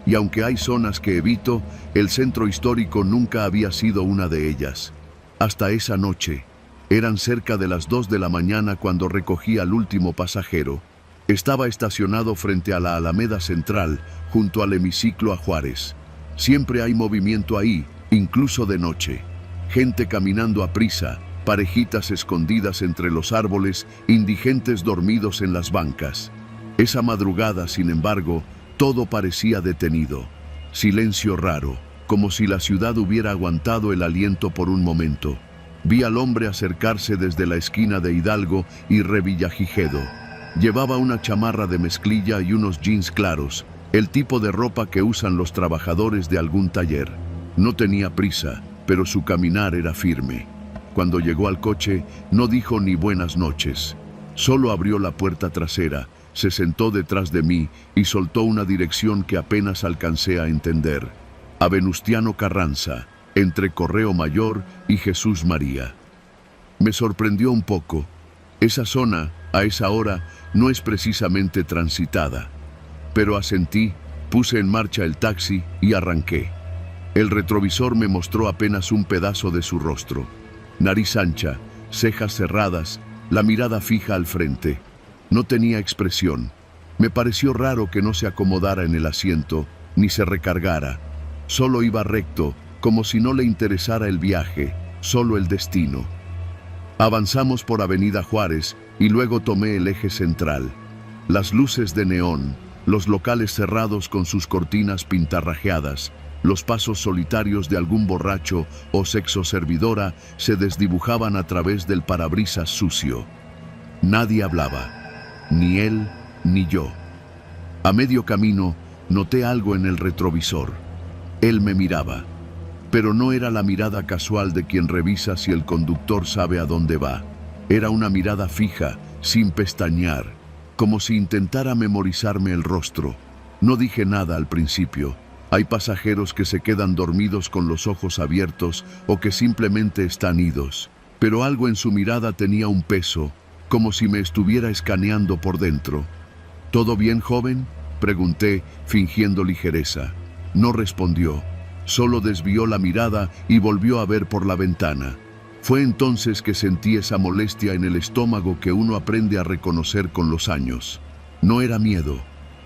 Y aunque hay zonas que evito, el centro histórico nunca había sido una de ellas. Hasta esa noche. Eran cerca de las 2 de la mañana cuando recogí al último pasajero. Estaba estacionado frente a la Alameda Central, junto al hemiciclo a Juárez. Siempre hay movimiento ahí, incluso de noche. Gente caminando a prisa, parejitas escondidas entre los árboles, indigentes dormidos en las bancas. Esa madrugada, sin embargo, Todo parecía detenido. Silencio raro, como si la ciudad hubiera aguantado el aliento por un momento. Vi al hombre acercarse desde la esquina de Hidalgo y Revillagigedo. Llevaba una chamarra de mezclilla y unos jeans claros, el tipo de ropa que usan los trabajadores de algún taller. No tenía prisa, pero su caminar era firme. Cuando llegó al coche, no dijo ni buenas noches. Solo abrió la puerta trasera, se sentó detrás de mí y soltó una dirección que apenas alcancé a entender. A Venustiano Carranza, entre Correo Mayor y Jesús María. Me sorprendió un poco. Esa zona, a esa hora, no es precisamente transitada. Pero asentí, puse en marcha el taxi y arranqué. El retrovisor me mostró apenas un pedazo de su rostro. Nariz ancha, cejas cerradas, la mirada fija al frente. No tenía expresión. Me pareció raro que no se acomodara en el asiento, ni se recargara. Solo iba recto, como si no le interesara el viaje, solo el destino. Avanzamos por Avenida Juárez y luego tomé el eje central. Las luces de neón, los locales cerrados con sus cortinas pintarrajeadas, los pasos solitarios de algún borracho o sexoservidora se desdibujaban a través del parabrisas sucio. Nadie hablaba, ni él ni yo. A medio camino noté algo en el retrovisor. Él me miraba. Pero no era la mirada casual de quien revisa si el conductor sabe a dónde va. Era una mirada fija, sin pestañear, como si intentara memorizarme el rostro. No dije nada al principio. Hay pasajeros que se quedan dormidos con los ojos abiertos o que simplemente están idos. Pero algo en su mirada tenía un peso, como si me estuviera escaneando por dentro. ¿Todo bien, joven?, pregunté, fingiendo ligereza. No respondió. Solo desvió la mirada y volvió a ver por la ventana. Fue entonces que sentí esa molestia en el estómago que uno aprende a reconocer con los años. No era miedo,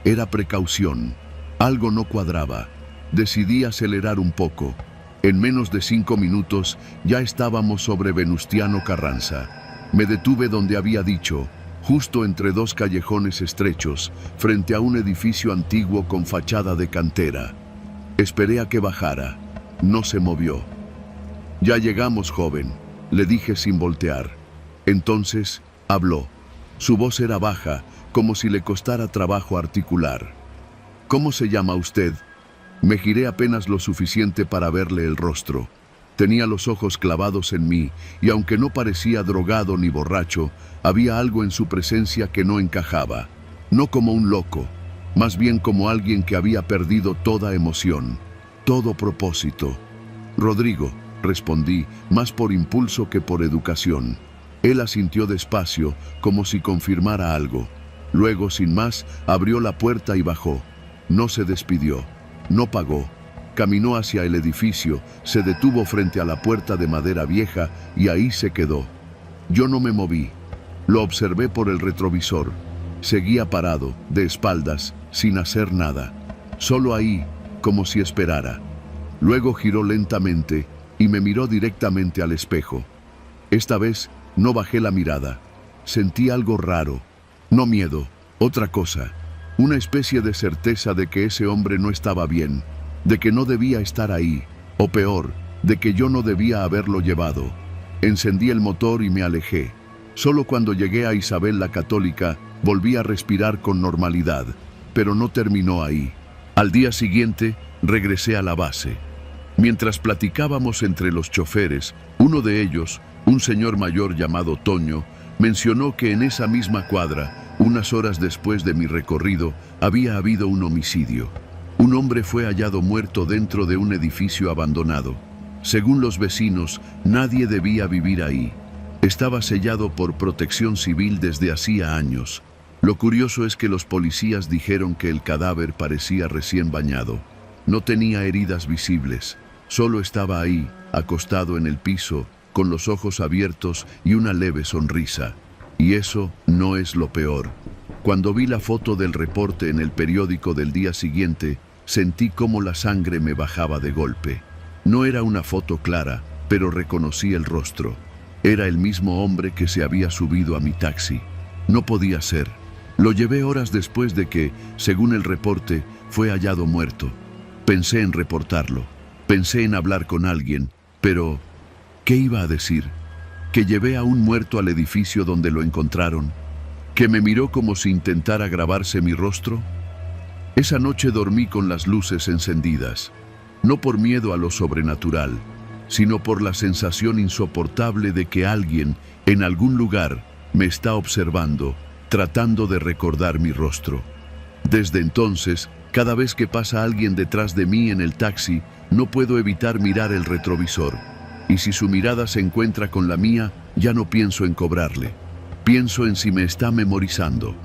era precaución. Algo no cuadraba. Decidí acelerar un poco. En menos de 5 minutos ya estábamos sobre Venustiano Carranza. Me detuve donde había dicho, justo entre 2 callejones estrechos, frente a un edificio antiguo con fachada de cantera. Esperé a que bajara. No se movió. «Ya llegamos, joven», le dije sin voltear. Entonces habló. Su voz era baja, como si le costara trabajo articular. «¿Cómo se llama usted?». Me giré apenas lo suficiente para verle el rostro. Tenía los ojos clavados en mí, y aunque no parecía drogado ni borracho, había algo en su presencia que no encajaba. No como un loco, más bien como alguien que había perdido toda emoción, todo propósito. «Rodrigo», respondí, más por impulso que por educación. Él asintió despacio, como si confirmara algo. Luego, sin más, abrió la puerta y bajó. No se despidió, no pagó. Caminó hacia el edificio, se detuvo frente a la puerta de madera vieja y ahí se quedó. Yo no me moví. Lo observé por el retrovisor. Seguía parado, de espaldas, sin hacer nada. Solo ahí, como si esperara. Luego giró lentamente y me miró directamente al espejo. Esta vez no bajé la mirada. Sentí algo raro. No miedo, otra cosa. Una especie de certeza de que ese hombre no estaba bien, de que no debía estar ahí, o peor, de que yo no debía haberlo llevado. Encendí el motor y me alejé. Solo cuando llegué a Isabel la Católica, volví a respirar con normalidad, pero no terminó ahí. Al día siguiente, regresé a la base. Mientras platicábamos entre los choferes, uno de ellos, un señor mayor llamado Toño, mencionó que en esa misma cuadra, unas horas después de mi recorrido, había habido un homicidio. Un hombre fue hallado muerto dentro de un edificio abandonado. Según los vecinos, nadie debía vivir ahí. Estaba sellado por protección civil desde hacía años. Lo curioso es que los policías dijeron que el cadáver parecía recién bañado. No tenía heridas visibles. Solo estaba ahí, acostado en el piso, con los ojos abiertos y una leve sonrisa. Y eso no es lo peor. Cuando vi la foto del reporte en el periódico del día siguiente, sentí cómo la sangre me bajaba de golpe. No era una foto clara, pero reconocí el rostro. Era el mismo hombre que se había subido a mi taxi. No podía ser. Lo llevé horas después de que, según el reporte, fue hallado muerto. Pensé en reportarlo, pensé en hablar con alguien, pero ¿qué iba a decir? ¿Que llevé a un muerto al edificio donde lo encontraron? ¿Que me miró como si intentara grabarse mi rostro? Esa noche dormí con las luces encendidas, no por miedo a lo sobrenatural, sino por la sensación insoportable de que alguien, en algún lugar, me está observando, tratando de recordar mi rostro. Desde entonces, cada vez que pasa alguien detrás de mí en el taxi, no puedo evitar mirar el retrovisor. Y si su mirada se encuentra con la mía, ya no pienso en cobrarle. Pienso en si me está memorizando.